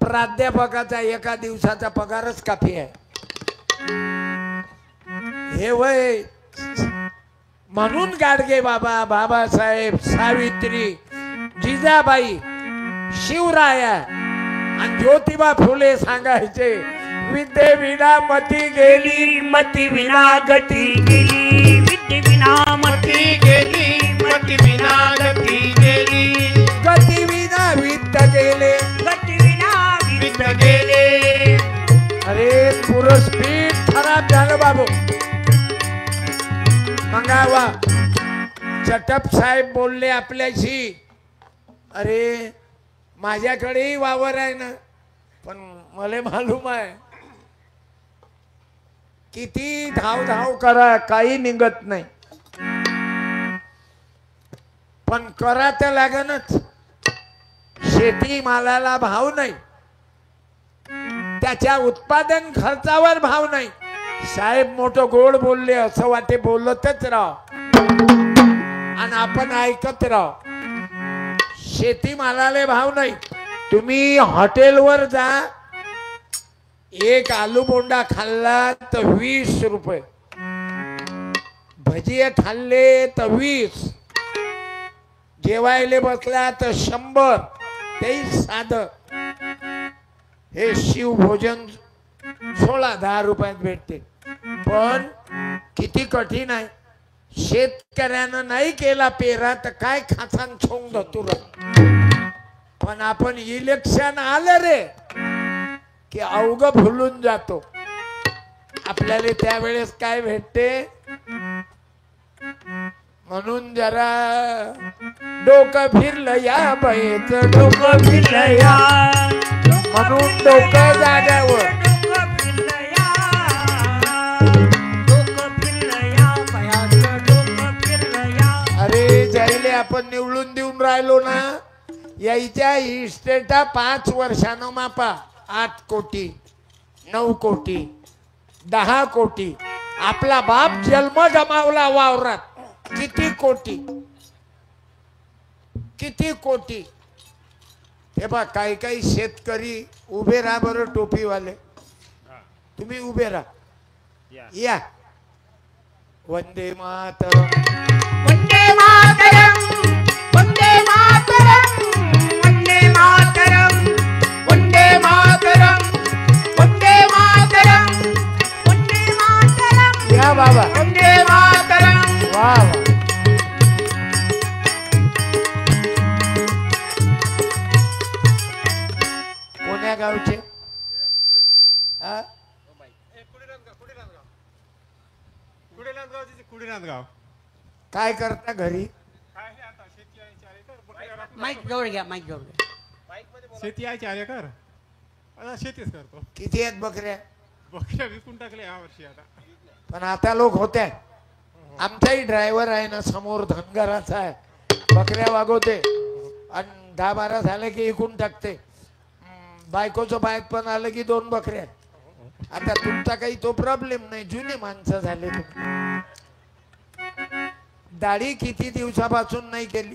प्राध्यापकाचा एका दिवसाचा पगारच काफी आहे. हे वय म्हणून गाडगे बाबा, बाबासाहेब, सावित्री, जिजाबाई, शिवराया आणि ज्योतिबा फुले सांगायचे, विद्ये विना मती गेली, मती विना गती गेली, विद्ये विना मती गेली, मती विना गती गेली, गती विना वित्त गेले, गती विना वित्त गेले. अरे पुरं स्पीड खराब झालं बाबू. मंगावा चटप साहेब बोलले आपल्याशी, अरे माझ्याकडेही वावर आहे ना, पण मला मालूम आहे किती धाव धाव करा काही निघत नाही, पण करा तर लागणच. शेती मालाला भाव नाही, त्याच्या उत्पादन खर्चावर भाव नाही. साहेब मोठं गोड बोलले असं वाटे बोलतच राह आणि आपण ऐकत राह. शेती मालाले भाव नाही. तुम्ही हॉटेलवर जा, एक आलू बोंडा खाल्ला तर 20 रुपये, भजिये खाल्ले तर 20, जेवायले बसला तर 100, तेही साधं. हे शिवभोजन 16-10 रुपयात भेटते. पण किती कठीण आहे. शेतकऱ्यानं नाही केला पेरा तर काय खासान छोंग धतुर. पण आपण इलेक्शन आलं रे की अवघ भुलून जातो. आपल्याला त्यावेळेस काय भेटते, म्हणून जरा डोकं फिरलं या बाईच, डोकं फिरलं या, म्हणून डोकं जाग्यावर. डोकं फिरलं या. आपण निवडून देऊन राहिलो ना, याच्या इस्टेटा 5 वर्षानं मापा. 8 कोटी, 9 कोटी, 10 कोटी. आपला बाप जन्म गमावला वावरात. किती कोटी, किती कोटी. हे बा काही काही शेतकरी उभे राहा बरं, टोपीवाले तुम्ही उभे राहा. या. या. वंदे मातरम. वंदे मातरम, वंदे मातरम, वंदे मातरम, वंदे मातरम, वंदे मातरम, वंदे मातरम, या बाबा. वंदे मातरम. वा वा. कोण्या गावचे? हा? कुडीनांदगाव. काय करता घरी? माईक जवळ घ्या, माईक जवळ घ्या. शेती आहे 4 एकर. आता शेतीच करतो. किती आहेत बकऱ्या? बकऱ्या विकून टाकले या वर्षी आता. पण आता लोक होत्या. आमचाही ड्रायव्हर आहे ना समोर, धनगराचा आहे. बकऱ्या वागवते आणि 10-12 झाले की इकून टाकते. बायकोचं बायक पण आलं की 2 बकऱ्या. आता तुमचा काही तो प्रॉब्लेम नाही, जुने माणसं झाले तुम्ही. दाढी किती दिवसापासून नाही केली.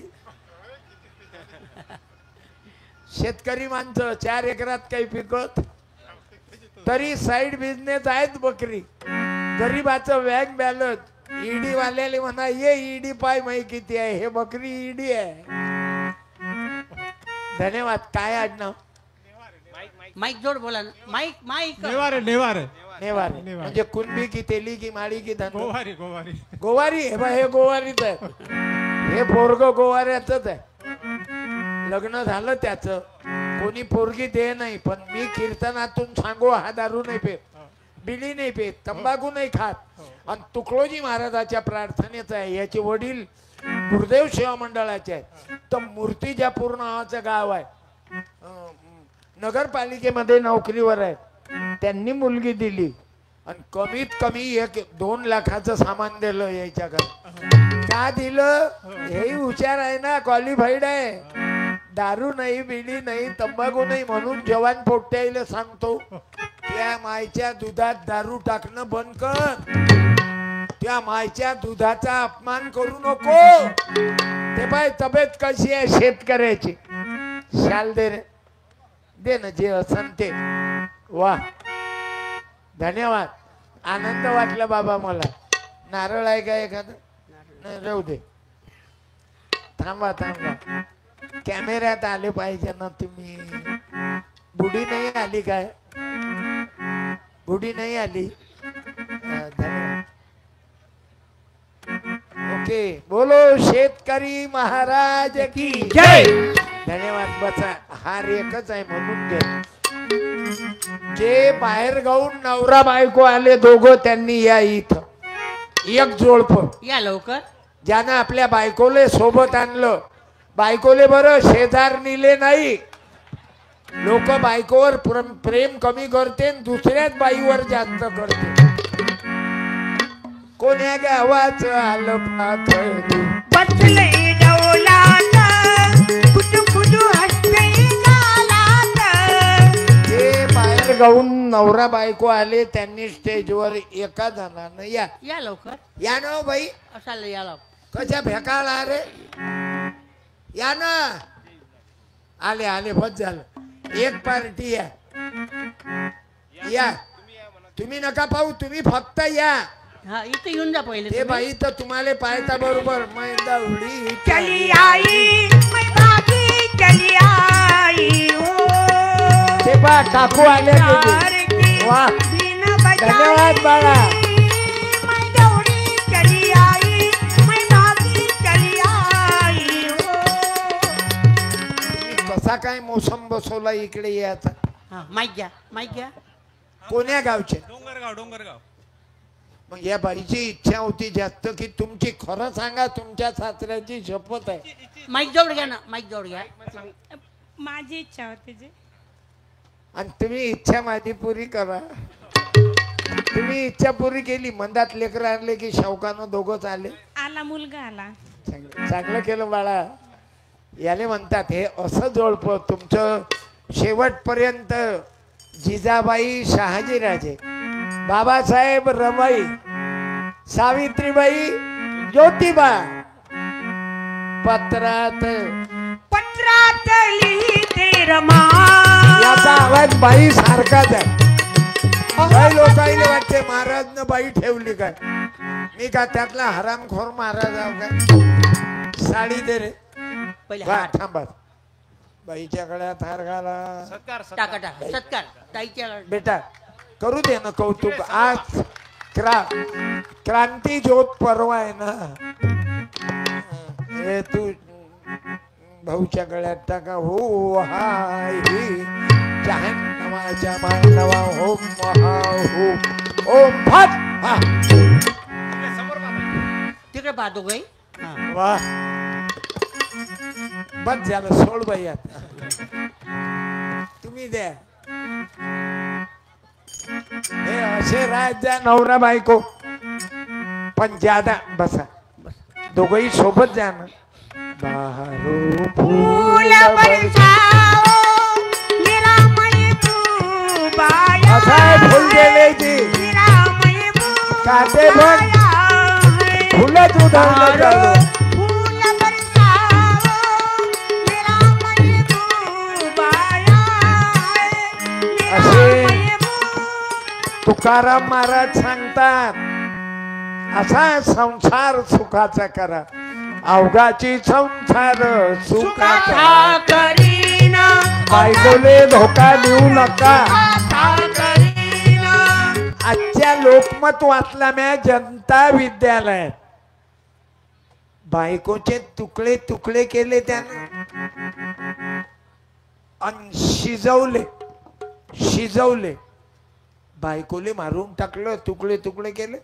शेतकरी माणसं 4 एकरात काही पिकत, तरी साईड बिझनेस आहेत बकरी. गरीबाचं बँक बॅलन्स. ईडी वाल्याले म्हणा ये ईडी पाय माही किती आहे, हे बकरी ईडी आहे. धन्यवाद. काय आडनाव? माईक जोड बोला ना. Mike mike Nevare Nevare Nevare. म्हणजे कुणबी की तेली की माळी की धन गोवारी गोवारी. गोवारी. हे बा हे गोवारीच आहे. हे पोरग गोवाऱ्याच आहे. लग्न झालं त्याचं, कोणी पोरगी दे नाही. पण मी कीर्तनातून सांगू, हा दारू नाही पेत, बिडी नाही पेत, तंबाखू नाही खात. आणि तुकडोजी महाराजाच्या प्रार्थनेच आहे. याचे वडील गुरुदेव सेवा मंडळाचे आहेत. तर मूर्तिजापूर नावाचं गाव आहे, नगरपालिकेमध्ये नोकरीवर आहे. त्यांनी मुलगी दिली आणि कमीत कमी 1-2 लाखाचं सामान दिलं याच्या घरी. का दिलं? हेही हुशार आहे ना, क्वालिफाईड आहे. दारू नाही, बिडी नाही, तंबाखू नाही. म्हणून जवान पोट्याला सांगतो, त्या मायच्या दुधात दारू टाकणं बंद कर. त्या मायच्या दुधाचा अपमान करू नको. ते बाय तब्येत कशी आहे शेतकऱ्याची? शाल दे रे, दे ना जे असन ते. वा, धन्यवाद. आनंद वाटला बाबा मला. नारळ आहे का एखादं? नाही, राहू दे. थांबा थांबा, कॅमेऱ्यात आले पाहिजे ना तुम्ही. बुडी नाही आली काय? बुडी नाही आली. धन्यवाद. ओके, बोलो शेतकरी महाराज की जय. धन्यवाद. बसा. हार एकच आहे म्हणून घे. जे बाहेर गाऊन नवरा बायको आले दोघं, त्यांनी या इथं. एक जोडप या लवकर. ज्यानं आपल्या बायकोले सोबत आणलं. बायकोले बरं शेजार निले नाही. लोक बायकोवर प्रेम कमी करते, दुसऱ्याच बाईवर जास्त करते. कोण्या गावाच आलं पाथर्डी, बसले डौलात, कुटू कुटू हसते गालात. जे बाहेर गाऊन नवरा बायको आले, त्यांनी स्टेजवर एका जणानं या या लवकर. या ना बाई. असाल या लवकर. कशा फेकाळा रे, या ना. आले आले, बस झालं. एक पार्टी या. या तुम्ही नका पाहू, तुम्ही फक्त या. हा, इथे येऊन जा पहिले ते तुम्ही. बाई तर तुम्हाला पाहता बरोबर. मैं दौड़ी चली आई, मैं भागी चली आई. ओ ते बा काकू आले प्यार की वा, बिन बजाई. धन्यवाद बाळा. मैं दौड़ी चली आई, मैं भागी चली आई. ओ तुम्ही कसा काय मोसम बसवला इकडे याचा? हा, माईक घ्या, माईक घ्या. कोण्या गावचे? डोंगरगाव डोंगरगाव. मग या बाईची इच्छा होती जास्त की तुमची. खरं सांगा, तुमच्या सासऱ्याची शपथ आहे. माईक जवळ घ्या ना, माईक जवळ घ्या. माझी इच्छा होती जी. आणि तुम्ही इच्छा माझी पुरी करा. तुम्ही इच्छा पुरी केली. मंदात लेकर आणले की शौकानं दोघंच आले. आला मुलगा आला. चांगलं केलं बाळा. याले म्हणतात हे असं जोडप तुमचं शेवटपर्यंत. जिजाबाई शहाजीराजे, बाबासाहेब रमाई, सावित्रीबाई ज्योतिबा. पत्रात पत्रात लिहिते रमा. याचा आवाज बाई सारखाच आहे. काही लोकांना वाटते महाराजनं बाई ठेवली काय. मी का त्यातला हरामखोर महाराज आहो काय. साडी दे रे. पहिले वा, हात थांबा. बाईच्या गळ्यात हार घाला. सत्कार टाका टाका सत्कार ताईच्या बेटा करू दे ना कौतुक. आज क्रांती ज्योत पर्व आहे ना. हे तू भाऊच्या गळ्यात टाका. हो हाय जहान्नवाच्या मानवा हो महा हो ओम फट. हा तिकडे पाहतो गाई. वा बस झालं. सोड बाई आता तुम्ही द्या. हे असे राजा नवरा बायको पण ज्यादा बसा. दोघही सोबत जा ना. बहारो फूल बरसाओ मेरा महबूबाया. असा आहे फुल गेले की मेरा महबूबाया काटे बघ है. फुलच उधळलं चालू. फूल बरसाओ मेरा महबूबाया है. मेरा असे महबूब. तुकाराम महाराज सांगतात असा संसार सुखाचा करा. अवघाची संसार सुखाचा करीना बायकोले धोका देऊ नका. करीना. आजच्या लोकमत वाचला म्या जनता विद्यालयात. बायकोचे तुकडे तुकडे केले त्याने आणि शिजवले. बायकोले मारून टाकलं. तुकडे तुकडे केले.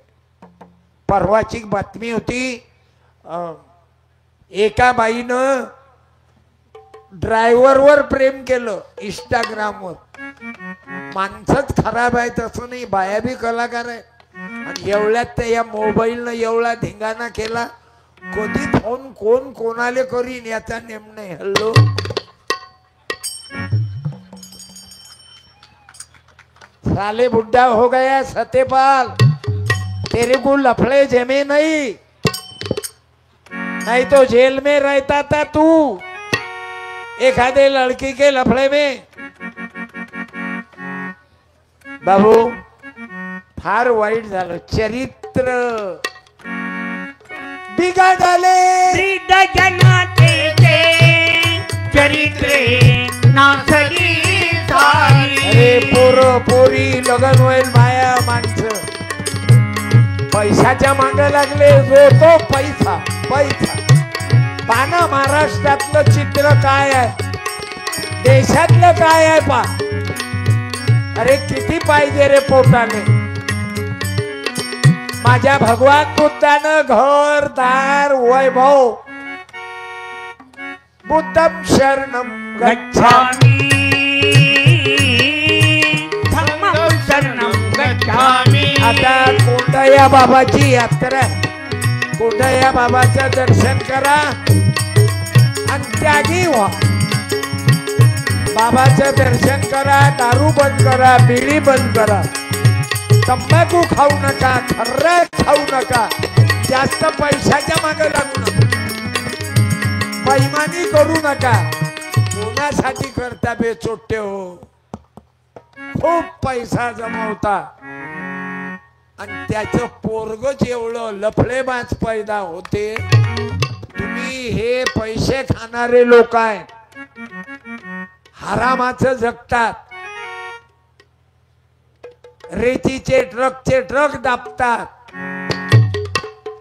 परवाची बातमी होती. एका बाईनं ड्रायव्हरवर प्रेम केलं इंस्टाग्रामवर. माणसंच खराब आहे तसं नाही. बाया बी कलाकार आहे. आणि एवढ्यात त्या या मोबाईलनं एवढा धिंगाणा केला. कधी फोन कोण कोणाले करीन याचा नेम नाही. हॅलो साले बुड्ढा हो गया सत्यपाल. तेरे को लफड़े जमे नहीं तो जेल में रहता था तू. एखादे लड़की के लफड़े में. बाबू फार वाईट झालं. चरित्र बिघडले. जनतेचे चरित्रे नासली सारी. अरे पोर पोरी लग्न होईल. माया माणसं पैशाच्या मागे लागले. जो तो पैसा पैसा. पाना महाराष्ट्रातलं चित्र काय आहे. देशातलं काय आहे पा. अरे किती पाहिजे रे पोटाने. माझ्या भगवान बुद्धानं घर दार वैभव बुद्धम शरणम गच्छामि. धम्मं शरणं गच्छामि. आता कोंडया बाबाची यात्रा. कोंडया बाबाचं दर्शन करा आणि त्यागी व्हा. बाबाचं दर्शन करा. दारू बंद करा. बिडी बंद करा. तंबाखू खाऊ नका. खर्र खाऊ नका. जास्त पैशाच्या मागे लागू नका. बैमानी करू नका. कोणासाठी करता बेचोट्टे हो. खूप पैसा जमवता आणि त्याचं पोरगच एवढं लफडेबाज पैदा होते. तुम्ही हे पैसे खाणारे लोक आहेत. हरामाचं जगतात. रेतीचे ट्रकचे ट्रक दाबतात.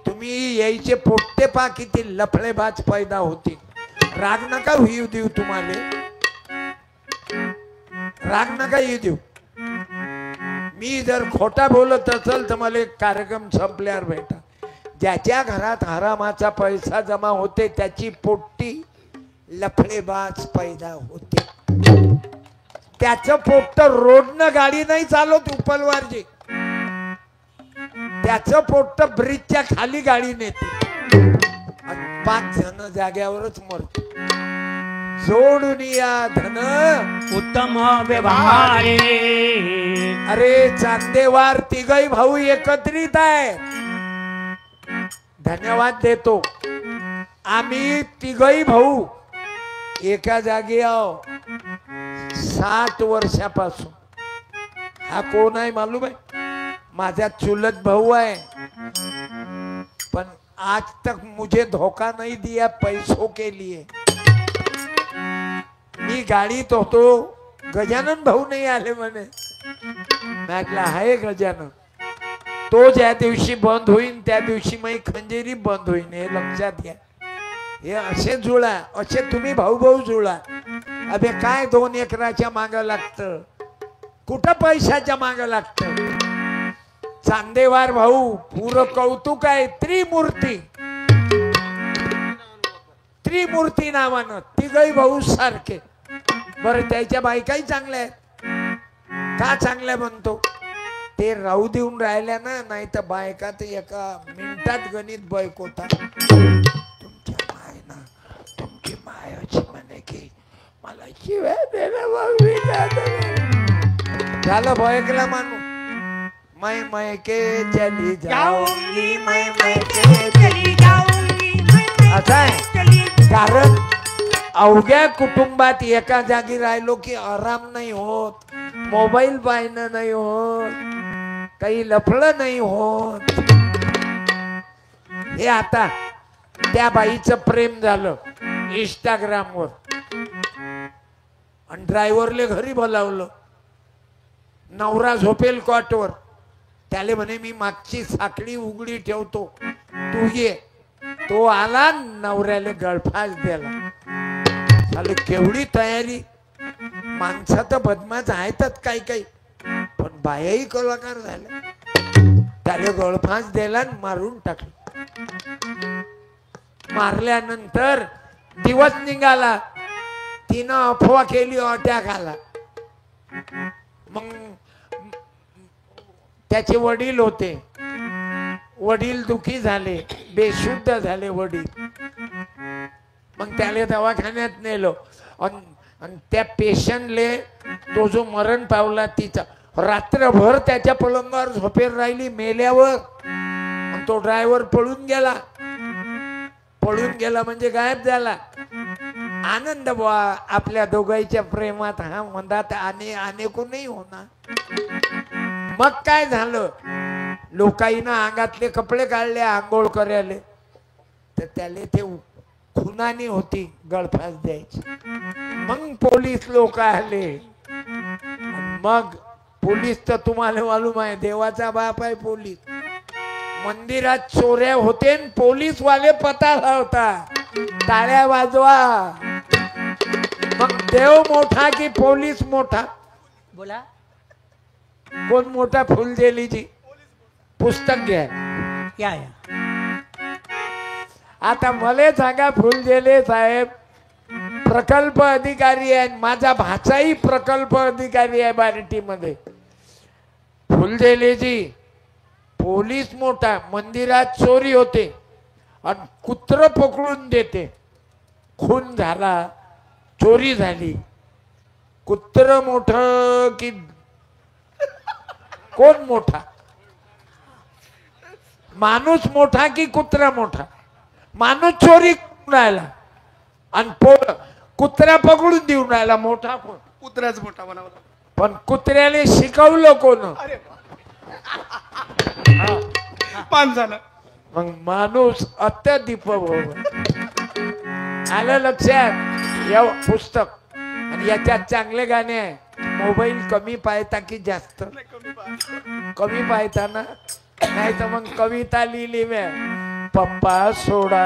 तुम्ही यायचे पोट्टे पा किती लफडेबाज पैदा होते. राग नका होऊ देऊ. तुम्हाला राग नका येऊ देऊ. मी जर खोटा बोलत असेल तर मला एक कार्यक्रम संपल्यावर भेटा. ज्याच्या घरात हरामाचा पैसा जमा होते त्याची पोट्टी लफडेबाज पैदा होते. त्याचं पोट्ट रोडनं गाडी नाही चालवत उपलवारची. त्याचं पोट्ट ब्रिजच्या खाली गाडी नेते. 5 जण जाग्यावरच मरतो. जोडून या धन उत्तम व्यवहारे. अरे चांदेवार तिघही भाऊ एकत्रित आहे. धन्यवाद देतो. आम्ही तिघही भाऊ एका जागी आहो 60 वर्षापासून. हा कोण आहे मालूम आहे? माझा चुलत भाऊ आहे. पण आज तक मुझे धोखा नहीं दिया पैसों के लिए. मी गाडीत होतो, गजानन भाऊ नाही आले म्हणे. म्हटलं हाय गजानन. तो ज्या दिवशी बंद होईन त्या दिवशी माझी खंजेरी बंद होईन, हे लक्षात घ्या. हे असे जुळा, असे तुम्ही भाऊ भाऊ जुळा. अबे काय 2 एकराच्या माग लागतं, कुठं पैशाच्या माग लागतं. चांदेवार भाऊ पूर कौतुक आहे. त्रिमूर्ती नावानं तिघही भाऊ सारखे. बरं त्याच्या बायकाही चांगल्या आहेत. का चांगल्या म्हणतो? ते राहू देऊन राहिल्या ना, नाही तर बायका ते एका मिनिटात गणित बायकोता. तुमच्या माय ना, तुमची माय अशी म्हणे की मला शिव्या देणं मग मी झालं. बायकला मानू मैं मैके चली जाऊंगी, मैं मैके चली जाऊंगी. असं आहे. कारण अवघ्या कुटुंबात एका जागी राहिलो की आराम नाही होत, मोबाईल पाहणं नाही होत, काही लफडं नाही होत. हे आता त्या बाईचं प्रेम झालं इंस्टाग्रामवर आणि ड्रायव्हरले घरी बोलावलं. नवरा झोपेल कॉटवर. त्याले म्हणे मी मागची साखळी उघडी ठेवतो, तू ये. तो आला, नवऱ्याला गळफास दिला. चालू केवढी तयारी. माणसं तर बदमाश आहेतच काही काही, पण बायाही कलाकार झाल्या. त्याला गळफास दिला आणि मारून टाकलं. मारल्यानंतर दिवस निघाला, तिनं अफवा केली अटॅक आला. मग त्याचे वडील होते, वडील दुखी झाले, बेशुद्ध झाले वडील. मग त्याला दवाखान्यात नेलो आणि त्या पेशंटले तो जो मरण पावला तिचा रात्रभर त्याच्या पलंगावर झोपेर राहिली. मेल्यावर तो ड्रायव्हर पळून गेला म्हणजे गायब झाला. आनंद बुवा आपल्या दोघांच्या प्रेमात. हा म्हणतात आने को नाही होणार. मग काय झालं, लोकाईनं अंगातले कपडे काढले आंघोळ करायला, तर त्याले ते खुनानी होती, गळफास द्यायची. मग पोलीस लोक आले. मग पोलीस तर तुम्हाला मालूम आहे देवाचा बाप आहे पोलीस. मंदिरात चोऱ्या होते, पोलीस वाले पता लावता, टाळ्या वाजवा. मग देव मोठा की पोलीस मोठा? बोला. कोण मोठा? फुलझेलीजी. पुस्तक घ्या. या. आता मला सांगा, फुलझेले साहेब प्रकल्प अधिकारी आहे. माझा भाचाही प्रकल्प अधिकारी आहे बार्टीमध्ये. फुलझेलेजी पोलीस मोठा. मंदिरात चोरी होते आणि कुत्र पकडून देते. खून झाला, चोरी झाली. कुत्र मोठं की कोण मोठा? माणूस मोठा की कुत्रा मोठा? माणूस चोरी करून राहिला आणि कुत्रा पकडून देऊन राहिला. मोठा कोण? कुत्र्याच मोठा बनावला. पण कुत्र्याला शिकवलं कोण? माणसानं. मग माणूस अत्यदीप. आलं लक्षात? या पुस्तक. आणि याच्यात चांगले गाणे आहे. मोबाईल कमी पाहता की जास्त? कमी पाहता ना, नाही तर मग कविता लिहिली मी. पप्पा सोडा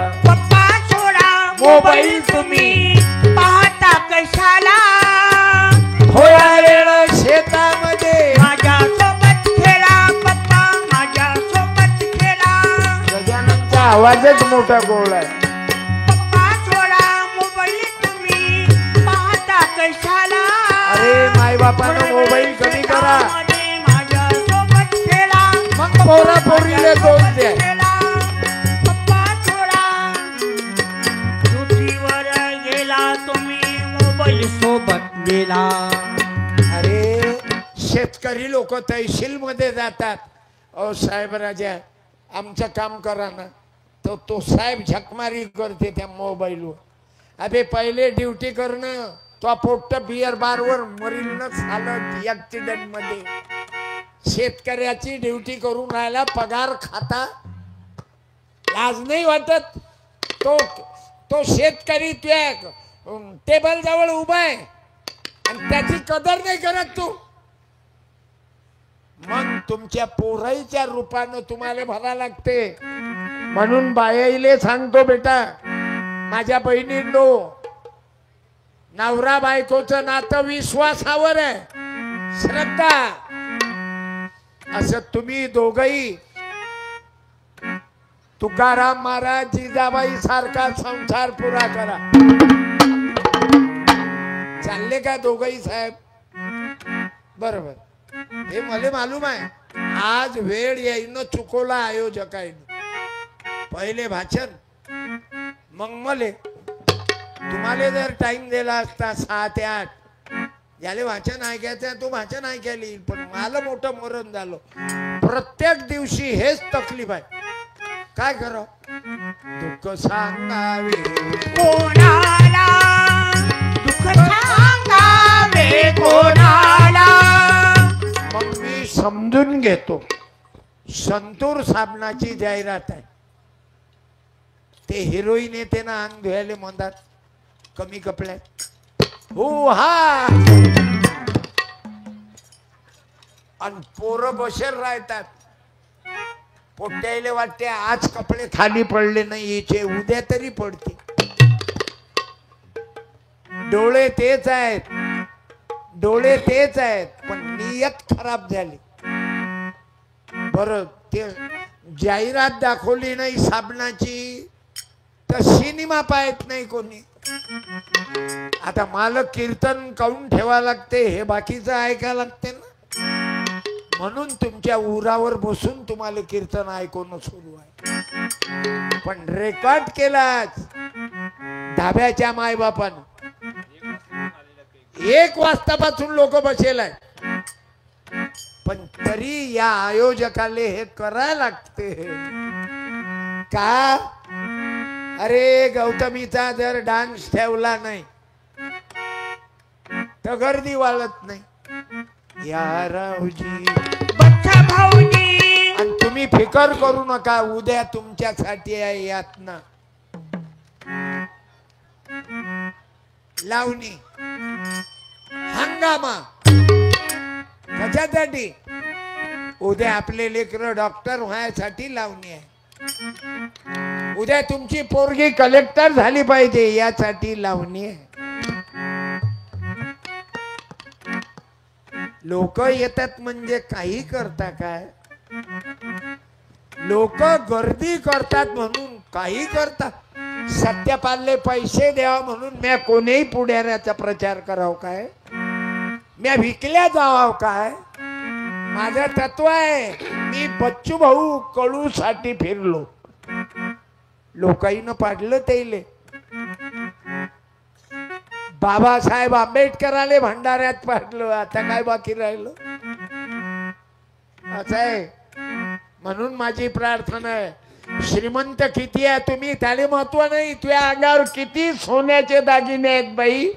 मोबाईल तुम्ही पाहता कशाला? थोडा वेळ शेतामध्ये माझ्या सोबत खेळा पप्पा, माझ्या सोबत खेळा. गजाननचा आवाजच मोठा गोळ आहे. पप्पा सोडा मोबाईल तुम्ही पाहता कशाला? अरे माय बापानं मोबाईल कमी करा. माझ्या सोबत खेळा. मग पोरा पोरीले दोष द्या. पप्पा सोडा गेला. अरे शेतकरी लोक तहसील मध्ये जातात. अहो साहेब राजा आमचं काम करा ना. तो साहेब झकमारी करते त्या मोबाईलवर. अबे पहिले ड्युटी करणं. तो पोट्ट बियर बारवर मरीलच हालत ऍक्सिडेंट मध्ये. शेतकऱ्याची ड्युटी करून राहिला पगार खाता. लाज नाही वाटत? तो शेतकरी टेबल जवळ उभा आहे आणि त्याची कदर नाही करत तू. मग तुमच्या पोराईच्या रूपानं तुम्हाला भरा लागते. म्हणून बायाईले सांगतो बेटा, माझ्या बहिणींनो, नवरा बायकोचं नातं विश्वासावर आहे, श्रद्धा. असं तुम्ही दोघही तुकाराम महाराज जिजाबाई सारखा संसार पुरा करा. चालले का दोघही साहेब? बरोबर. हे मला मालूम आहे. आज वेळ येईन चुकवला आयोजकांनी. पहिले भाषण मग मले. तुम्हाला जर टाइम दिला असता 6 ते 8, ज्याला वाचन ऐकायचं तो वाचन ऐकायला येईल. पण मला मोठं मरण झालं. प्रत्येक दिवशी हेच तकलीफ आहे. काय करा? दुःख सांगावे कोणाला, दुःख सांगावे कोणाला. मग मी समजून घेतो. संतूर साबणाची जाहिरात आहे. ते हिरोईन येते ना अंग धुयाले म्हणतात कमी कपड्यात. हो हा. आणि पोरं बसेल राहतात. पोट्याले वाटते आज कपडे खाली पडले नाही याचे, उद्या तरी पडते. डोळे तेच आहेत, डोळे तेच आहेत, पण नियत खराब झाली. बरं ते जाहिरात दाखवली नाही साबणाची तर सिनेमा पाहत नाही कोणी. आता मला कीर्तन काढून ठेवा लागते, हे बाकीचं ऐकायला लागते ना. म्हणून तुमच्या उरावर बसून तुम्हाला कीर्तन ऐकून सुरू आहे. पण रेकॉर्ड केलाच धाब्याच्या मायबापानं. 1 वाजतापासून लोक बसेल आहे. पण तरी या आयोजकाले हे करायला लागते का? अरे गौतमीचा जर डान्स ठेवला नाही तर गर्दी वाढत नाही. या रावजी, बच्चा भाऊजी, आणि तुम्ही फिकर करू नका. उद्या तुमच्यासाठी आहे यातना. लावणी हंगामा कशासाठी? उद्या आपले लेकरं डॉक्टर व्हायसाठी लावणी आहे. उद्या तुमची पोरगी कलेक्टर झाली पाहिजे यासाठी लावणी आहे. लोक येतात म्हणजे काही करता काय? लोक गर्दी करतात म्हणून काही करतात. सत्यपालले पैसे द्यावा म्हणून म्या कोणीही पुढाऱ्याचा प्रचार कराव काय? म्या विकल्या जावाव काय? माझं तत्व आहे. मी बच्चू भाऊ कळू साठी फिरलो. लोकाईनं पाडलं त्याले. बाबासाहेब आंबेडकराले भंडाऱ्यात पाडलं. आता काय बाकी राहिलं? असं आहे. म्हणून माझी प्रार्थना आहे, श्रीमंत किती आहे तुम्ही त्याले महत्व नाही. तुझ्या अंगावर किती सोन्याचे दागिने आहेत बाई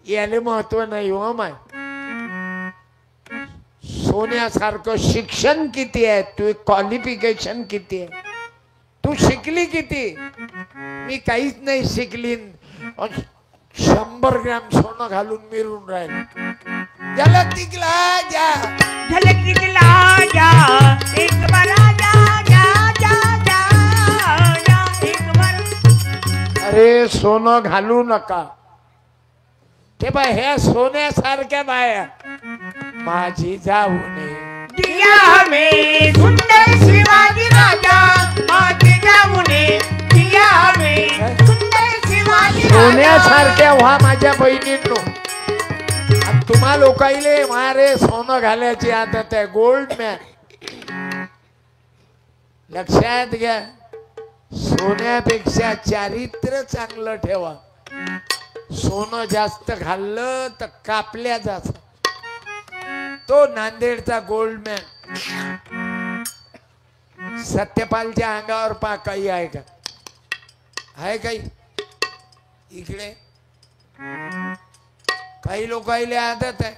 याले महत्व नाही हो माय. सोन्यासारखं शिक्षण किती आहे, तुझे क्वालिफिकेशन किती आहे, तू शिकली किती? मी काहीच नाही शिकली. 100 ग्रॅम सोनं घालून मिरून राहिले. झलक दिखला जा, झलक दिखला जा, एक बार जा जा जा जा जा एक बार. अरे सोनं घालू नका. ते बाय ह्या सोन्यासारख्या बाया माझी जाऊ नये. दिया हमें सुंदर शिवाजी राजा, माझी जाऊ नये. दिया हमें सुंदर शिवाजी राजा. सोन्यासारख्या व्हा माझ्या बहिणींनो. तुम्हा लोकाईले मारे सोनं घालायची आदत आहे. गोल्ड मॅन लक्षात घ्या. सोन्यापेक्षा चारित्र्य चांगलं ठेवा. सोनं जास्त खाल्लं तर कापल्या जात. तो नांदेडचा गोल्डमॅन सत्यपालच्या अंगावर पा काही आहे का? आहे काही इकडे? काही लोकांना आदत आहे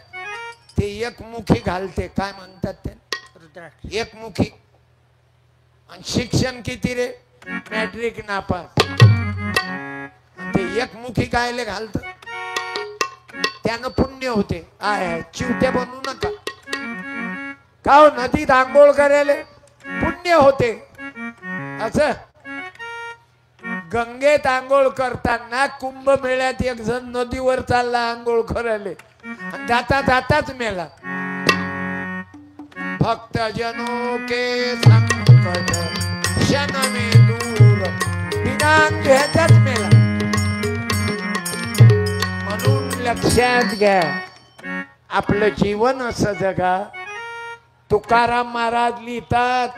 ते एकमुखी घालते. काय म्हणतात ते? रुद्राक्ष. एकमुखी. आणि शिक्षण किती रे? मॅट्रिक नापास. ते एकमुखी कायले घालत? त्यानं पुण्य होते. आहे चिवटे बनू नका का हो. नदीत आंघोळ करायला पुण्य होते. असं गंगेत आंघोळ करताना कुंभमेळ्यात एक जण नदीवर चालला आंघोळ करायला. जाता जाताच मेला. भक्त जनों के संकट क्षण में दूर बिना ह्याचाच मेला. म्हणून लक्षात घ्या आपलं जीवन असं जगा. तुकाराम महाराज लिहितात,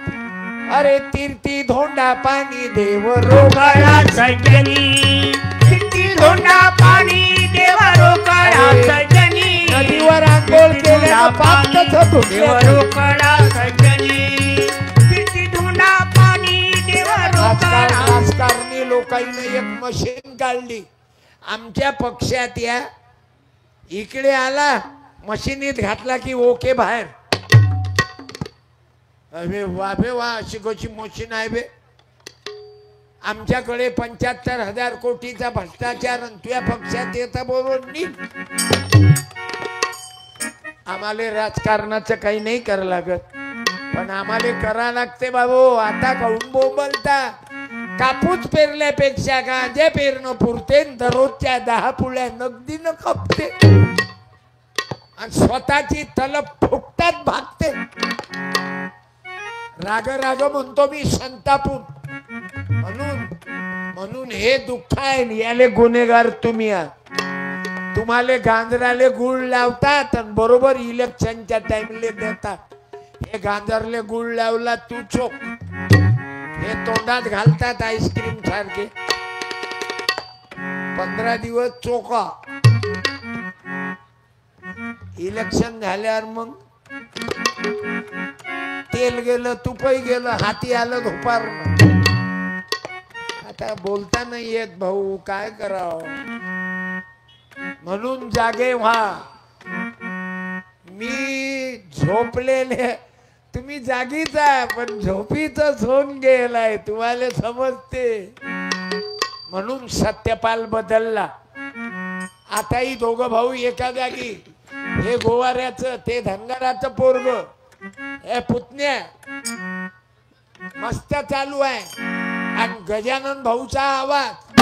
अरे तीर्थी धोंडा पाणी देव रोगाळा सजनी. किती धोंडा पाणी देव रोगाळा सजनी. नदीवर आंघोळ केल्यानं पाप कसं देव धुतलं? रोगाळा सजनी. किती धोंडा पाणी देव रोगाळा. राजकारणी लोकांनी एक मशीन काढली. आमच्या पक्षात या इकडे आला मशीनीत घातला की ओके बाहेर. अरे वा बे वा, अशी कशी मशीन आहे बे. आमच्याकडे 75,000 कोटीचा भ्रष्टाचार आणि तुझ्या पक्षात येता बरोबर नीट. आम्हाला राजकारणाचं काही नाही करावं लागत, पण आम्हाला करा लागते बाबू. आता काऊन बोंबलता? कापूस पेरल्यापेक्षा गांजे पेरणं पुरते. दररोजच्या 10 पुळ्या नगदीनं खपते आणि स्वतःची तलप फुकटात भागते. राग राग म्हणतो मी संतापून. म्हणून हे दुःख आहे. याले गुन्हेगार तुम्ही आहात. तुम्हाला गांजराले गुळ लावतात आणि बरोबर इलेक्शनच्या टाइमले देतात. हे गांजरले गुळ लावला तू चोक. हे तोंडात घालतात आईस्क्रीम सारखे. 15 दिवस चोका. इलेक्शन झाल्यावर मग तेल गेलं, तुपही गेलं, हाती आलं धोपार. आता बोलता नाही येत भाऊ, काय करावं. म्हणून जागे व्हा. मी झोपलेले, तुम्ही जागीच आहे पण झोपीच होऊन गेलाय, तुम्हाला समजते. म्हणून सत्यपाल बदलला. आताही दोघं भाऊ एका जागी. हे गोवाऱ्याचं, ते धनगराचं पोरग. हे पुतण्या मस्त चालू आहे. आणि गजानन भाऊचा आवाज.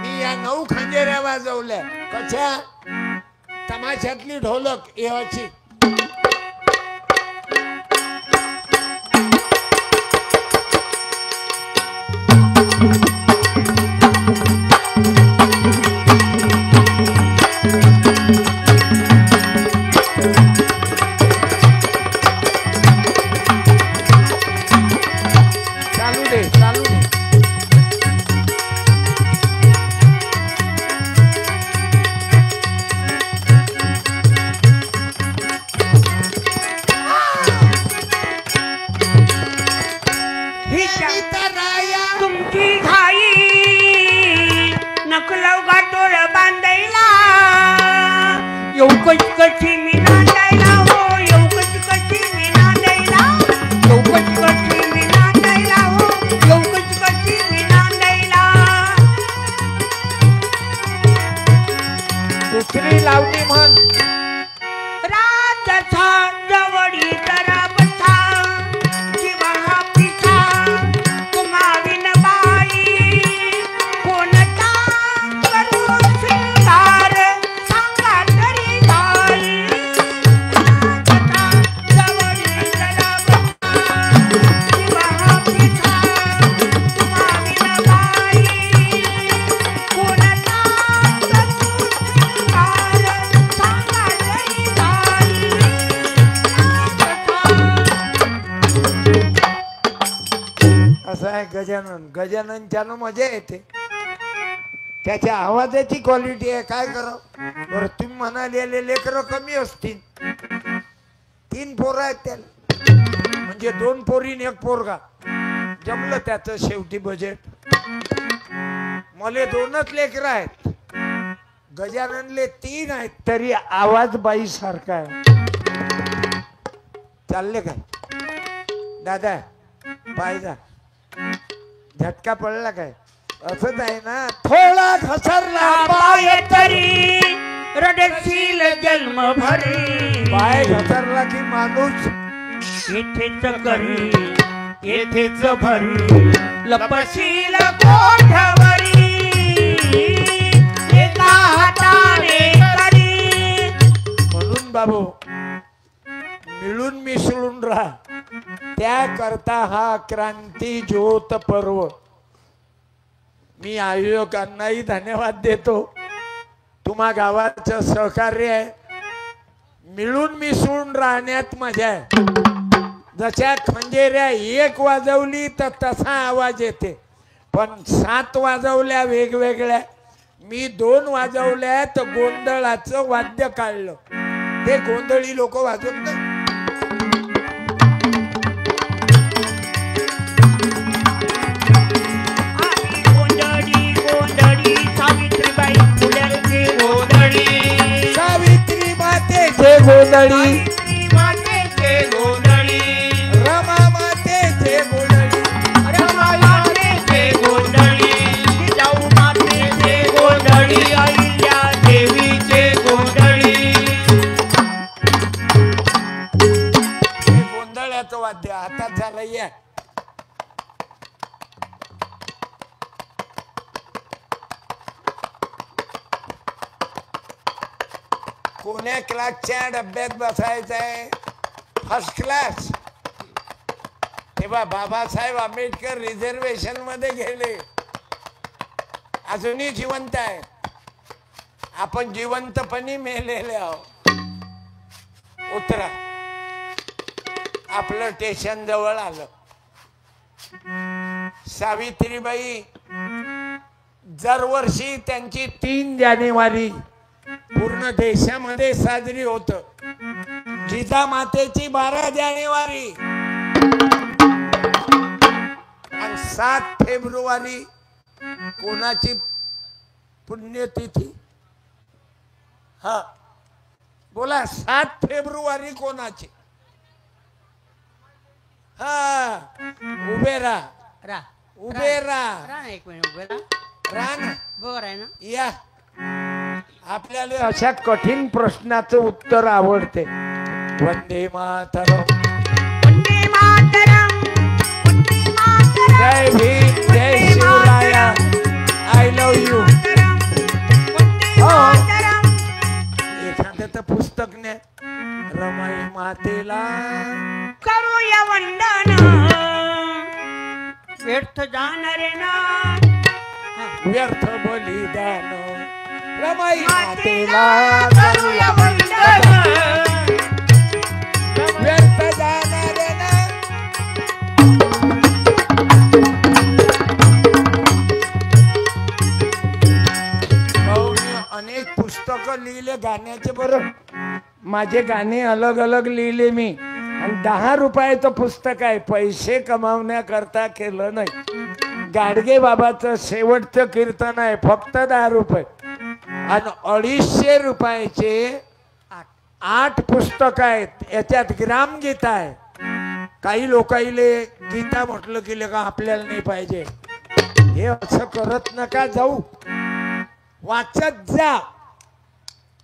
मी या 9 खंजेऱ्या वाजवल्या. कशा? तमाशातली ढोलक याची. तुमची घाई नकलव गाठोळ बांधायला. येऊ कशी मी नांदायला. हो येऊ कशी मी नांदायला. येऊ कशी मी नांदायला. हो येऊ कशी मी नांदायला. दुसरी लावणी म्हण. राजाचा जवळी जरा बसा. जीवा हा पिसा कुमाविन बाई. कोणता करू शृंगार सांगा तरी बाई. राजाचा जवळी जरा बसा. जीवा हा पिसा कुमाविन बाई. कोणता करू शृंगार सांगा तरी बाई. असं आहे गजानन. गजाननच्यानं मजा येते. त्याच्या आवाजाची क्वालिटी आहे. काय करावं बरं, तुम्ही म्हणालेले लेकरं कमी असतील. 3 पोरं आहेत त्याला, म्हणजे 2 पोरीन 1 पोरगा. जमलं त्याचं शेवटी बजेट. मला 2च लेकरं आहेत, गजाननले 3 आहेत, तरी आवाज बाई सारखा आहे. चालले काय दादा? पाहिजा झटका पडला काय? असंच आहे ना. थोडा घसरला पाय तरी रडशील जन्म भरी, पाय घसरला की माणूस येथेच करी येथेच भरी, लपशील कोठवरी एका हाताने करी. म्हणून बाबू मिळून मिसळून राहा. त्याकरता हा क्रांती ज्योत पर्व. मी आयोजकांनाही धन्यवाद देतो. तुम्हा गावाचं सहकार्य आहे. मिळून मिसळून राहण्यात मजा आहे. जशा खंजेऱ्या 1 वाजवली तर तसा आवाज येते, पण 7 वाजवल्या वेगवेगळ्या. मी 2 वाजवल्या तर गोंधळाचं वाद्य काढलं. ते गोंधळी लोक वाजवत नाही. गोंधळी गोंधळी सावित्रीबाई फुलेंची गोंधळी, सावित्री मातेचे गोंधळी, मातेचे गोंधळी, रमा मातेचे गोंधळी, रमा मातेचे गोंधळी, जिजाऊ मातेचे गोंधळी, अहिल्या देवीचे गोंधळी. हे गोंधळाचं वाद्य हातात झालं. या कोण्या क्लासच्या डब्यात बसायचंय? First class. तेव्हा बाबासाहेब आंबेडकर रिझर्वेशन मध्ये गेले. अजूनही जिवंत आहे. आपण जिवंतपणी मेलेले आहोत. उतरा. आपलं स्टेशन जवळ आलं. सावित्रीबाई दरवर्षी त्यांची 3 जानेवारी पूर्ण देशामध्ये साजरी होत. जिजामातेची 12 जानेवारी आणि 7 फेब्रुवारी कोणाची पुण्यतिथी? हा बोला, 7 फेब्रुवारी कोणाची? हा उभे राहा, उभे राहा. एक मिनिट उभे राहा. राहा ना. बरं आहे ना. या. आपल्याला अशा कठीण प्रश्नाचं उत्तर आवडते. वंदे मातरम, वंदे मातरम, वंदे मातरम, जय भीम, जय Shivaraya, I love you. Vande Mataram. एखादं तर पुस्तक ने रमाई मातेला करूया वंदन, व्यर्थ जाणारे ना व्यर्थ बलिदान. रमाई मातेला करूया वंदन, व्यर्थ जाणारे ना. अनेक पुस्तकं लिहिले गाण्याचे. बरं, माझे गाणे अलग अलग लिहिले मी. आणि 10 रुपयाचं पुस्तक आहे. पैसे कमावण्याकरता केलं नाही. गाडगे बाबाचं शेवटचं कीर्तन आहे, फक्त 10 रुपये. आणि 250 रुपयाचे 8 पुस्तक आहेत. याच्यात ग्रामगीता आहे. काही लोकाईले गीता म्हटलं की का आपल्याला नाही पाहिजे. हे असं करत नका जाऊ. वाचत जा.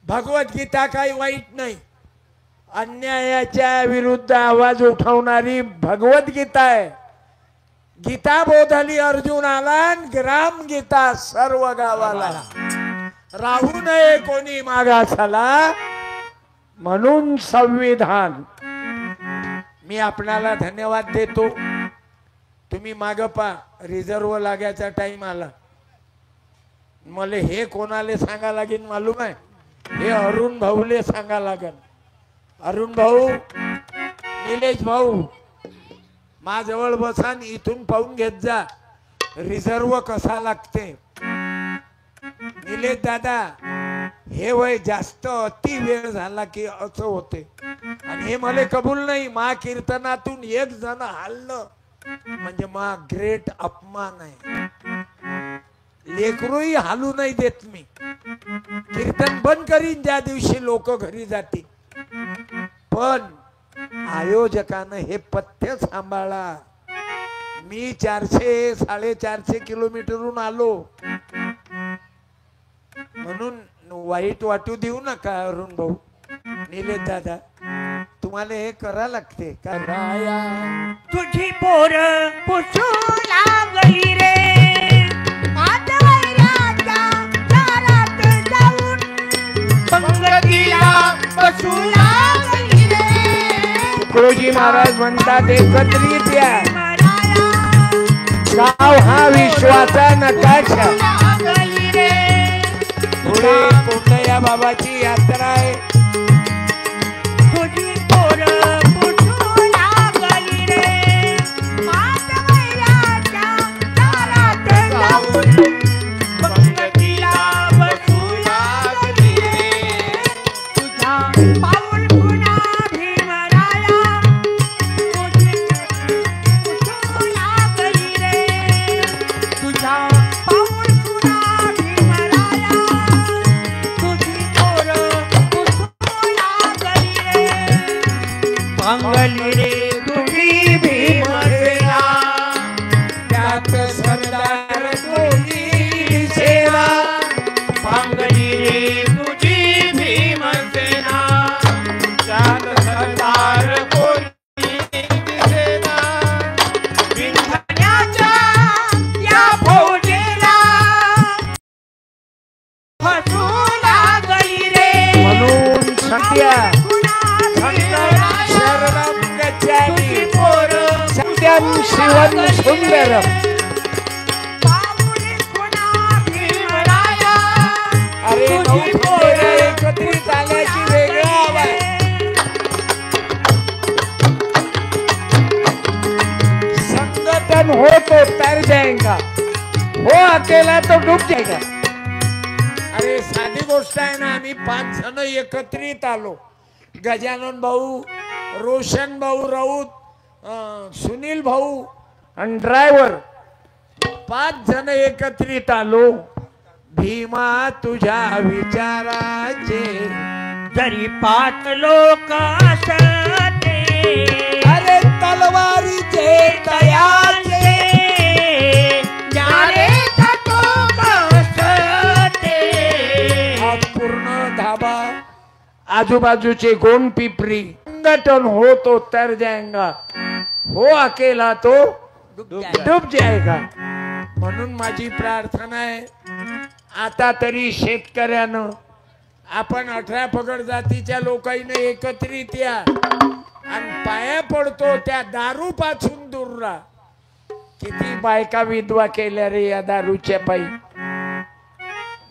भगवद्गीता काही वाईट नाही. अन्यायाच्या विरुद्ध आवाज उठवणारी भगवद्गीता आहे. गीता बोधली अर्जुनाला, ग्राम गीता सर्व गावाला. राहू नये कोणी मागासाला, म्हणून संविधान. मी आपणाला धन्यवाद देतो. तुम्ही माग पा, रिझर्व लागायचा टाइम आला. मला हे कोणाले सांगा लागेल मालूम आहे? हे अरुण भाऊले सांगा लागेल. अरुण भाऊ, निलेश भाऊ, माझ्याजवळ बसा, इथून पाहून घेत जा रिझर्व कसा लागते. निलेश दादा हे वय जास्त अति वेळ झाला की असं होते आणि हे मला कबूल नाही. मा कीर्तनातून एक जण हल्लं म्हणजे मा ग्रेट अपमान आहे. लेकरूही हालू नाही देत मी. कीर्तन बंद करीन ज्या दिवशी लोक घरी जातील. पण आयोजकानं हे पथ्य सांभाळा. मी 400-450 किलोमीटरहून आलो म्हणून वाईट वाटू देऊ नका अरुण भाऊ. निलेश दादा तुम्हाला हे करा लागते का राया तुझी पोर पुसू लागली रे आज वैराच्या दारात जाऊन पंगतीला बसू लागली रे. तुकडोजी महाराज म्हणतात एकत्रित या. मराया गाव हा विश्वाचा नकाशा. लागली रे. पुढे कोंडया बाबाची यात्रा आहे. तुझी पोर पुसू लागली रे आज वैराच्या दारात जाऊन पंगतीला बसू लागली रे. तुझा पाऊल पुन्हा भीमराया तुझी पुसू लागली रे. तुझा पाऊल पुन्हा भीमराया तुझी पोर पुसू लागली रे. पांगली रे तुझी भीमसेना त्यात सरदार कोणी सेवा. पांगली रे तुझी भीमसेना चाल सरदार कोणी दिसेना. विंध्याच्या या फौजेला फसू लागली रे. म्हणून सत्या शरणं तुझी गच्छामि पोर सत्यं शिवं सुंदरं. पाऊल पुन्हा भीमराया अरे नऊ तुझी पोर एकत्रित आल्याची वेगळं आवाज. संगठन हो तो तर जाएगा, हो अकेला तो डूब जाएगा. अरे साधी गोष्ट आहे ना. आम्ही 5 जण एकत्रित आलो. गजानन भाऊ, रोशन भाऊ राऊत, सुनील भाऊ आणि ड्रायव्हर 5 जण एकत्रित आलो. भीमा तुझ्या विचाराचे जरी 5 लोक असते अरे तलवारीचे तयाचे ज्याने थकोक असते. आज पूर्ण धाबा आजूबाजूचे गोंड पिपरी संगठन हो तो तर जाएगा, हो अकेला तो डूब जाएगा. म्हणून माझी प्रार्थना आहे आता तरी शेतकऱ्यानं आपण 18 पगड जातीच्या लोकांनी एकत्रित या आणि पाया पडतो त्या दारू पासून दूर राहा. किती बायका विधवा केल्या रे या दारूच्या पायी.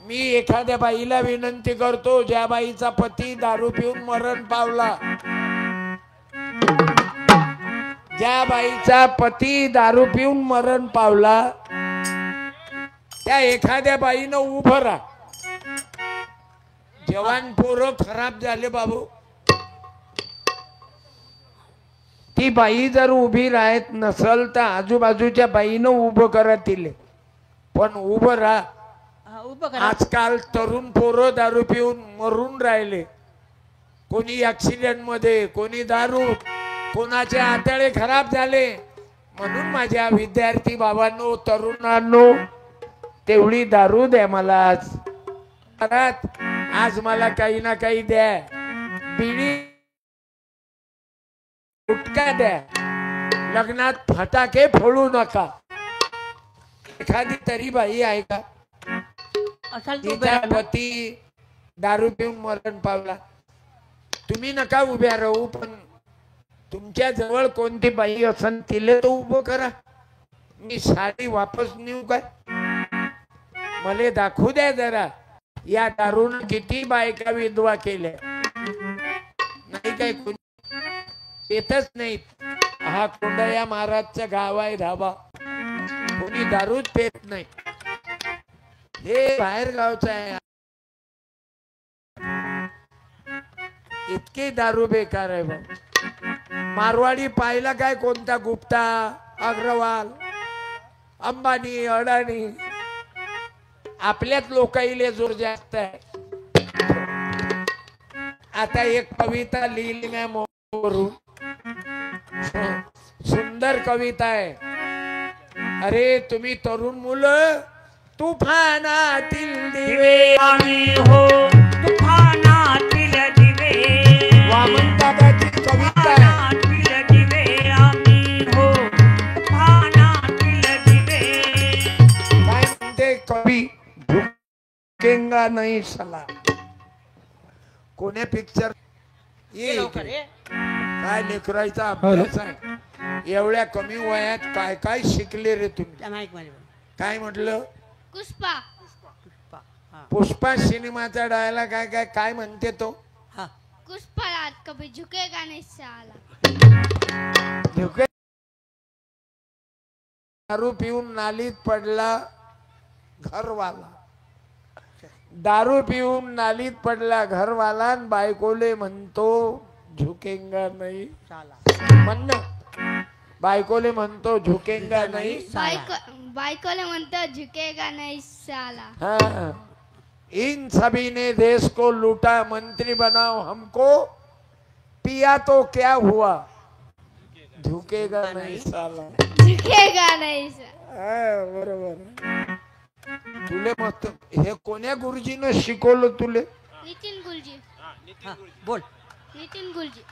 मी एखाद्या बाईला विनंती करतो ज्या बाईचा पती दारू पिऊन मरण पावला, ज्या बाईचा पती दारू पिऊन मरण पावला त्या एखाद्या बाईनं उभं राहा. जवान पोरं खराब झाले बाबू. ती बाई जर उभी राहत नसल तर आजूबाजूच्या बाईनं उभं करा तिले. पण उभं राहा. उभं करा. आजकाल तरुण पोरं दारू पिऊन मरून राहिले. कोणी ऍक्सिडेंट मध्ये, कोणी दारू, कोणाचे आतडे खराब झाले. म्हणून माझ्या विद्यार्थी बाबांनो, तरुणांनो, तेवढी दारू द्या मला आज मला काही ना काही द्या. बिडी गुटखा द्या. लग्नात फटाके फोडू नका. एखादी तरी बाई आहे का असाल तर उभे तिचा राहा ना. पती दारू पिऊन मरण पावला? तुम्ही नका उभ्या राहू, पण तुमच्या जवळ कोणती बाई असन तिले तो उभं करा. मी साडी वापस नेऊ काय? मला दाखवू द्या जरा या दारून किती बायका विधवा केल्या. नाही काय कोणी येतच नाहीत. हा कोंडया महाराजचं गाव आहे धाबा. कोणी दारूच पेत नाही. हे बाहेर गावचं आहे. इतकी दारू बेकार आहे बघ. मारवाडी पाहिला काय कोणता गुप्ता अग्रवाल अंबानी अडाणी आपल्याच लोकाईले जोर जास्त आहे. आता एक कविता लिहिली मी मोरून सुंदर कविता आहे. अरे तुम्ही तरुण मुलं तुफानातील दिवे आम्ही हो तुफानातील दिवे वामन दादाची कविता आहे. तुफानातील दिवे आम्ही हो तुफानातील दिवे. काय म्हणते कवी झुकेंगा नहीं सला. कोण्या पिक्चर ये लवकर ये. काय लेकरायचा अभ्यास आहे. एवढ्या कमी वयात काय काय शिकले रे तुम्ही. त्या माईक मध्ये बोल. काय म्हटलं पुष्पा हा पुष्पा सिनेमाचा डायला काय काय काय म्हणते तो. हा पुष्पा रात कभी झुकेगा नहीं साला. झुके दारू पिऊन नालीत पडला घरवाला. दारू पिऊन नालीत पडला घरवाला आणि बायकोले म्हणतो झुकेंगा नाही. साला म्हणणं बायकोले म्हणतो झुकेंगा नाही. बायकोले म्हणतो झुकेगा नहीं साला. हाँ, इन सभी ने देश को लूटा मंत्री बनाओ हमको पिया तो क्या हुआ झुकेगा नहीं साला. झुकेगा नहीं साला. हा, बरोबर. तुले मस्त हे कोण्या गुरुजीनं शिकवलं तुले. नितीन गुलजी. हा बोल. नितीन गुलजी.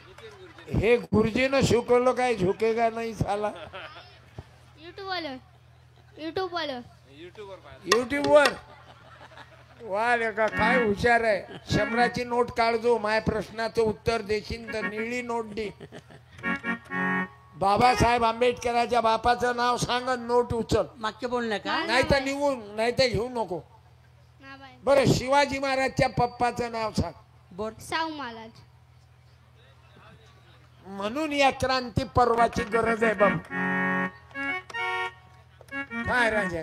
हे गुरुजीनं शिकवलं काय झुकेगा नाही साला. युट्यूब वालं युट्यूब वर. वा लेका काय हुशार आहे. 100ची नोट काढजो माय प्रश्नाचं उत्तर देशील तर निळी नोट दे. बाबासाहेब आंबेडकरांच्या बापाचं नाव सांग आणि नोट उचल. मागचे बोल नका. नाही तर निघून नाही तर घेऊ नको. नाबाई. बरं शिवाजी महाराजच्या पप्पाचं नाव सांग. बोल. साऊ महाराज. म्हणून या क्रांती पर्वाची गरज आहे बाबा. काय राजा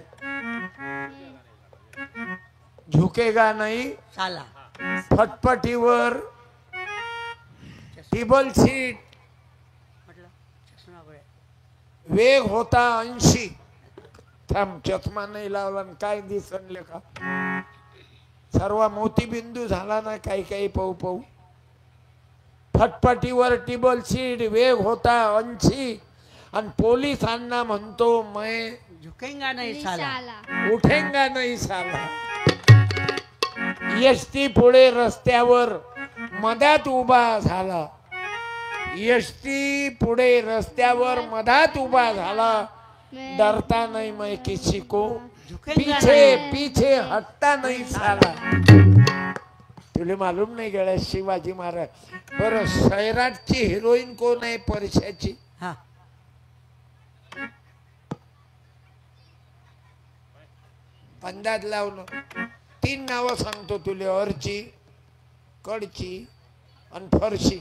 झुकेगा नाही साला फटफटीवर टेबल सीट म्हटलं चष्मा बघ. वेग होता 80. थांब चष्मा नाही लावला आणि काय दिसले का. सर्व मोतीबिंदू झाला ना काही काही पाहू पाहू. फटफटीवर टेबल सीट वेग होता 80 आणि पोलिसांना म्हणतो मैं झुकेंगा नाही साला. साला. उठेंगा नाही साला. एसटी पुढे रस्त्यावर मधात उभा झाला. एसटी पुढे रस्त्यावर मधात उभा झाला. डरता नहीं मैं किसी को झुकेंगा पीछे नाही. पीछे हटता नहीं साला. तुले मालूम नाही गेला शिवाजी महाराज. बरं सैराटची हिरोईन कोण आहे परशाची. हा अंदाज लावणं. 3 नावं सांगतो तुले. अर्ची कडची आणि फरशी.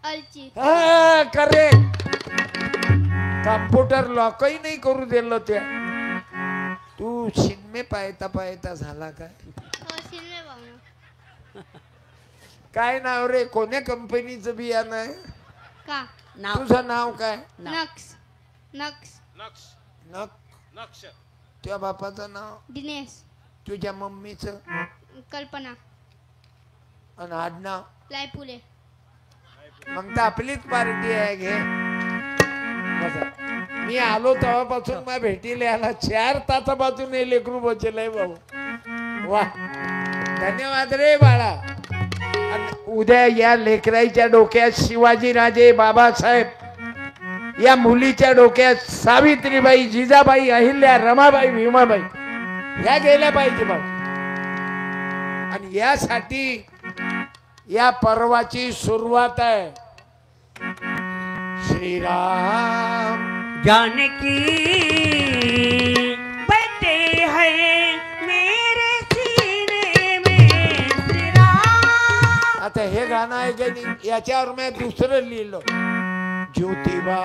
अलची. हा करेक्ट. कम्प्युटर लॉकही नाही करू दिलं त्या. तू सिनेमे पाहता पाहता झाला काय. हो सिनेमे पाहून. काय नाव रे. कोण्या कंपनीचं बियाणं आहे. का नाव तुझं नाव काय. नक्स. नक्स. नक. तुझ्या बापाचं नाव. दिनेश. तुझ्या मम्मीचं. कल्पना. आणि आडनाव. लायपुले. मग तर आपलीच पार्टी आहे. घे बसा. मी आलो तेव्हापासून मला भेटीला आला. 4 तासापासून हे लेकरू बसलंय बाबू. वा धन्यवाद रे बाळा. आणि उद्या या लेकराईच्या डोक्यात शिवाजीराजे बाबासाहेब. या मुलीच्या डोक्यात सावित्रीबाई जिजाबाई अहिल्या रमाबाई भीमाबाई ह्या गेल्या पाहिजे बाबा. आणि यासाठी या पर्वाची सुरुवात आहे. श्रीराम जानकी बैठे हैं मेरे सीने में श्री राम. आता हे गाणं आहे की नाही. याच्यावर मी दुसरं लिहिलं. ज्योतिबा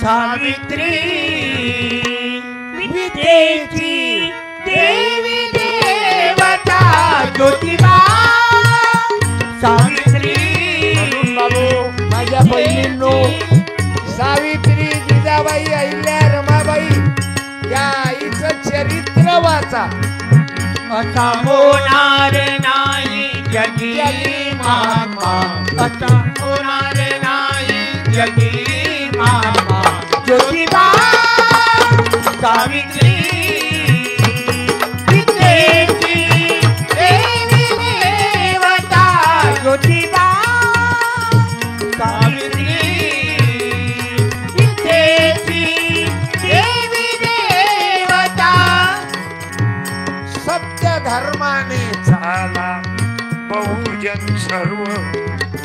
सावित्री विद्येची देवी देवता ज्योतिबा सावित्री म्हणून बाबू माझ्या बहिणींनो, सावित्री, जिजाबाई, अहिल्या, रमाबाई या आईचं चरित्र वाचा. असा होणार नाही जगी मामा, असा होणार नाही जगी मामा. ज्योतिबा सावित्री विद्येची देवी देवता ज्योतिबा सावित्री विद्येची देवी देवता. सत्य धर्माने झाला बहुजन सर्व,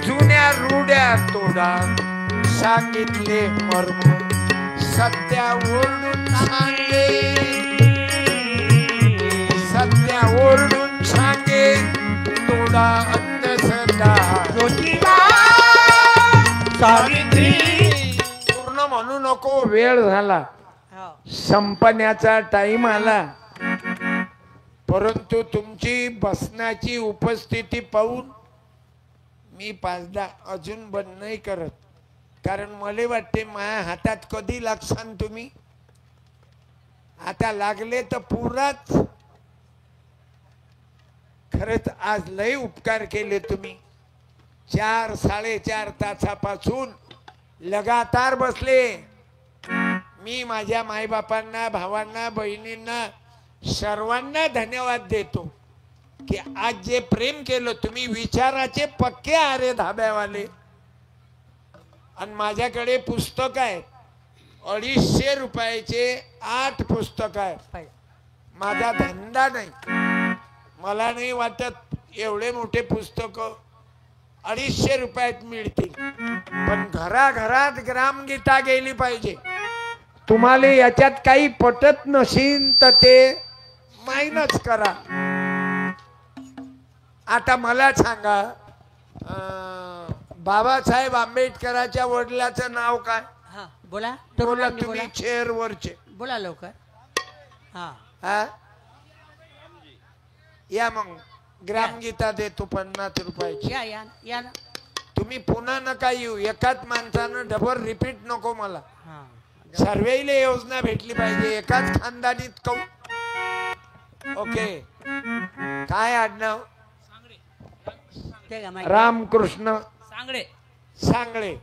जुन्या रूढ्या तोडा सांगितले मर्म. सत्या ओरडून सांगे, सत्या ओरडून सांगे तोडा अंधश्रद्धा. ज्योतिबा सावित्री. पूर्ण म्हणू नको, वेळ झाला, हो. संपण्याचा टाइम आला. परंतु तुमची बसण्याची उपस्थिती पाहून मी 5-10 अजून बंद नाही करत. कारण मला वाटते माझ्या हातात कधी लागसान तुम्ही. आता लागले तर पुराच. खरंच आज लय उपकार केले तुम्ही. 4-4.5 तासापासून लगातार बसले. मी माझ्या मायबापांना, भावांना, बहिणींना सर्वांना धन्यवाद देतो की आज जे प्रेम केलं तुम्ही. विचाराचे पक्के आरे धाब्यावाले. आणि माझ्याकडे पुस्तक आहे 250 रुपयाचे 8 पुस्तक आहे. माझा धंदा नाही. मला नाही वाटत एवढे मोठे पुस्तक 250 रुपयात मिळतील. पण घराघरात ग्रामगीता गेली पाहिजे. तुम्हाला याच्यात काही पटत नसेल तर ते मायनस करा. आता मला सांगा, बाबासाहेब आंबेडकरांच्या वडिलाचं नाव काय? हा बोला बोला बोला तुम्ही चेअरवरचे. बोला लवकर. हा हा या मग ग्रामगीता देतो 50 रुपयाची. या या या ना. तुम्ही पुन्हा नका येऊ. एकाच माणसानं डबल रिपीट नको मला. हा सर्वेला योजना भेटली पाहिजे. एकाच खानदानीत कौ. ओके. काय आडनाव? ते का माहिती? रामकृष्ण सांगडे. सांगळे.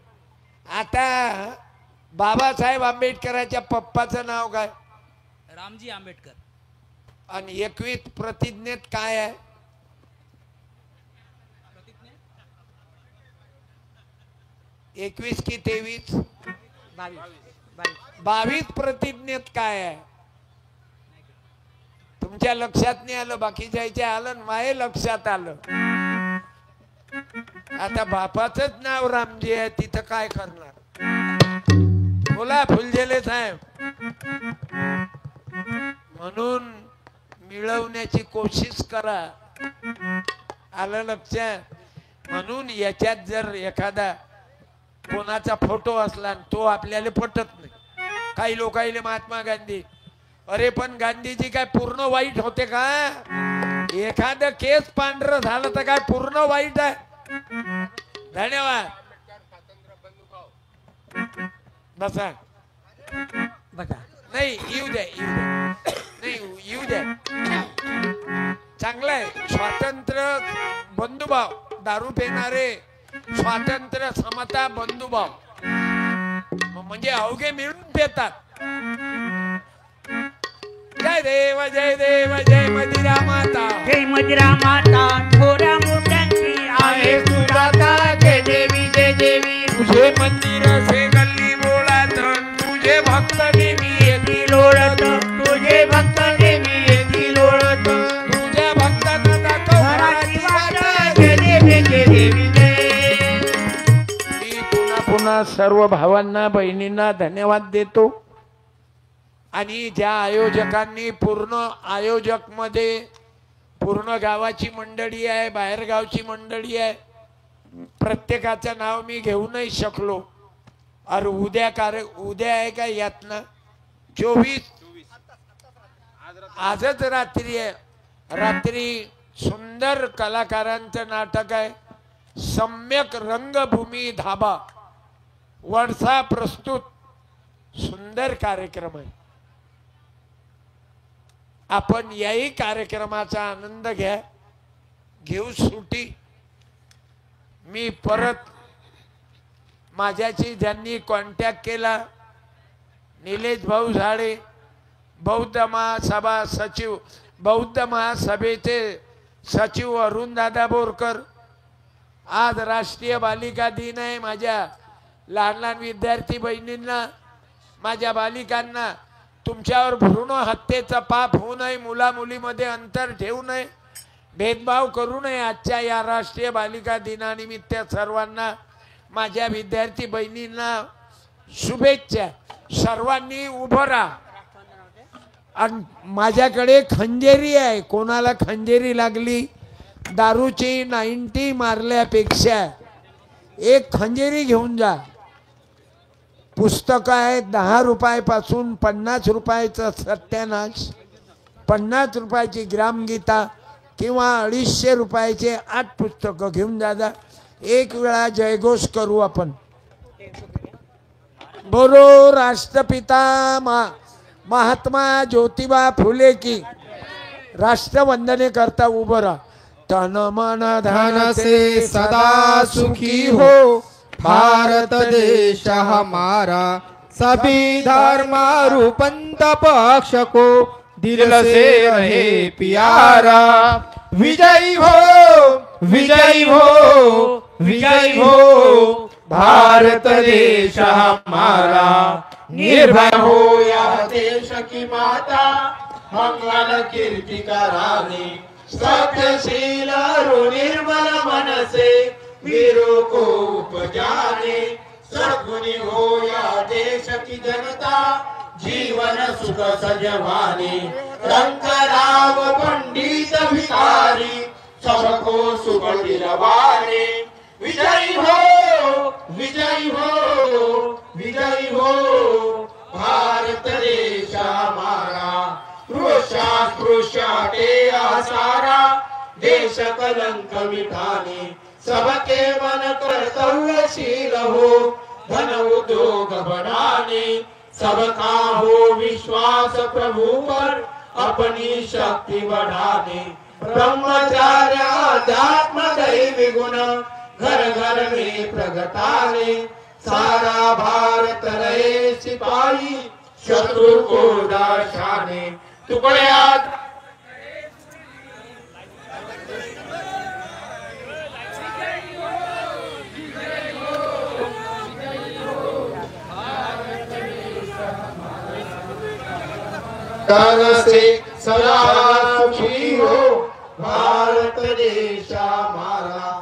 आता बाबासाहेब आंबेडकरांच्या पप्पाचं नाव काय? रामजी आंबेडकर. आणि 21 प्रतिज्ञेत काय आहे? 21 की 23? 22 प्रतिज्ञेत काय आहे? तुमच्या लक्षात नाही आलं, बाकीच्या आलं, माझ्या लक्षात आलं. आता बापाचंच नाव रामजी आहे, तिथं काय करणार? बोला फुलझेले साहेब. म्हणून मिळवण्याची कोशिश करा. आलं लक्षात? म्हणून याच्यात जर एखादा कोणाचा फोटो असला तो आपल्याला पटत नाही. काही लोकांना महात्मा गांधी, अरे पण गांधीजी काय पूर्ण वाईट होते का? एखादं केस पांढरं झालं तर काय पूर्ण वाईट आहे? धन्यवाद. बसा बसा. नाही येऊ द्या, येऊ द्या. नाही येऊ द्या. चांगलं आहे. स्वातंत्र्य, बंधुभाव, दारू पिणारे स्वातंत्र्य, समता, बंधुभाव म्हणजे अवघे मिळून पेतात. जय देव जय देव जय मदिरा माता. जय मदिरा माता थोड्या मोठ्यांची आहे सुदाता. जय देवी जय देवी. तुझे मंदिर से गल्ली बोळात, तुझे भक्त नेहमी येतील लोळत. तुझे भक्त देवी येथील ओळत. तुझ्या भक्तांना दाखव घराची घराची वाट. वाट. जय देवी जय देवी जय. मी पुन्हा पुन्हा सर्व भावांना, बहिणींना धन्यवाद देतो. आणि ज्या आयोजकांनी, पूर्ण आयोजक मध्ये पूर्ण गावाची मंडळी आहे, बाहेर गावची मंडळी आहे, प्रत्येकाचं नाव मी घेऊ नाही शकलो. अरे उद्या उद्या आहे का यातना 24 आजच रात्री आहे. रात्री सुंदर कलाकारांचं नाटक आहे. सम्यक रंगभूमी धाबा वडसा प्रस्तुत सुंदर कार्यक्रम आहे. आपण याही कार्यक्रमाचा आनंद घेऊ सुटी. मी परत माझ्याशी ज्यांनी कॉन्टॅक्ट केला, निलेश भाऊ झाडे, बौद्ध महासभा सचिव, बौद्ध महासभेचे सचिव अरुण दादा बोरकर. आज राष्ट्रीय बालिका दिन आहे. माझ्या लहान लहान विद्यार्थी बहिणींना, माझ्या बालिकांना तुमच्यावर भ्रूण हत्येचा पाप होऊ नये, मुला मुलीमध्ये अंतर ठेवू नये, भेदभाव करू नये. आजच्या या राष्ट्रीय बालिका दिनानिमित्त सर्वांना, माझ्या विद्यार्थी बहिणींना शुभेच्छा. सर्वांनी उभं राहा. आणि माझ्याकडे खंजेरी आहे. कोणाला खंजेरी लागली, दारूची 90 मारल्यापेक्षा एक खंजेरी घेऊन जा. पुस्तकं आहेत 10 रुपयापासून 50 रुपयाचं सत्यानाश, 50 रुपयाची ग्रामगीता किंवा 250 रुपयाचे 8 पुस्तकं घेऊन जा. एक वेळा जयघोष करू आपण. बोलो राष्ट्रपिता महात्मा ज्योतिबा फुले की. राष्ट्रवंदने करता उभं राहा. तन मन धन से सदा सुखी हो भारत देश हमारा, सभी धर्म रूपंत पक्ष को दिल से रहे प्यारा. विजयी हो विजयी हो विजयी हो भारत देश हमारा. निर्भय हो या देश की माता, मंगल कीर्ति का रानी. सत्यशील निर्मल मन से वीरों को उपजाने. सद्गुणी हो या देश की जनता, जीवन सुख सजवाने. रंगराव पंडित भिखारी, सबको सुख दिलवाने. विजयी हो विजयी हो विजयी हो भारत देश हमारा. स्पृश्य आसारा, देश कलंक मिटाने. सबके मन कर्तव्यशील हो, धन उद्योग बढ़ाने. सबका हो विश्वास प्रभु पर, अपनी शक्ति बढ़ाने. ब्रह्मचार्य अध्यात्म दैवी गुण, घर घर में प्रगटाने. सारा भारत रहे सिपाही, शत्रु को दर्शाने. तुकड्यात तन से सदा सुखी हो भारत देश हमारा.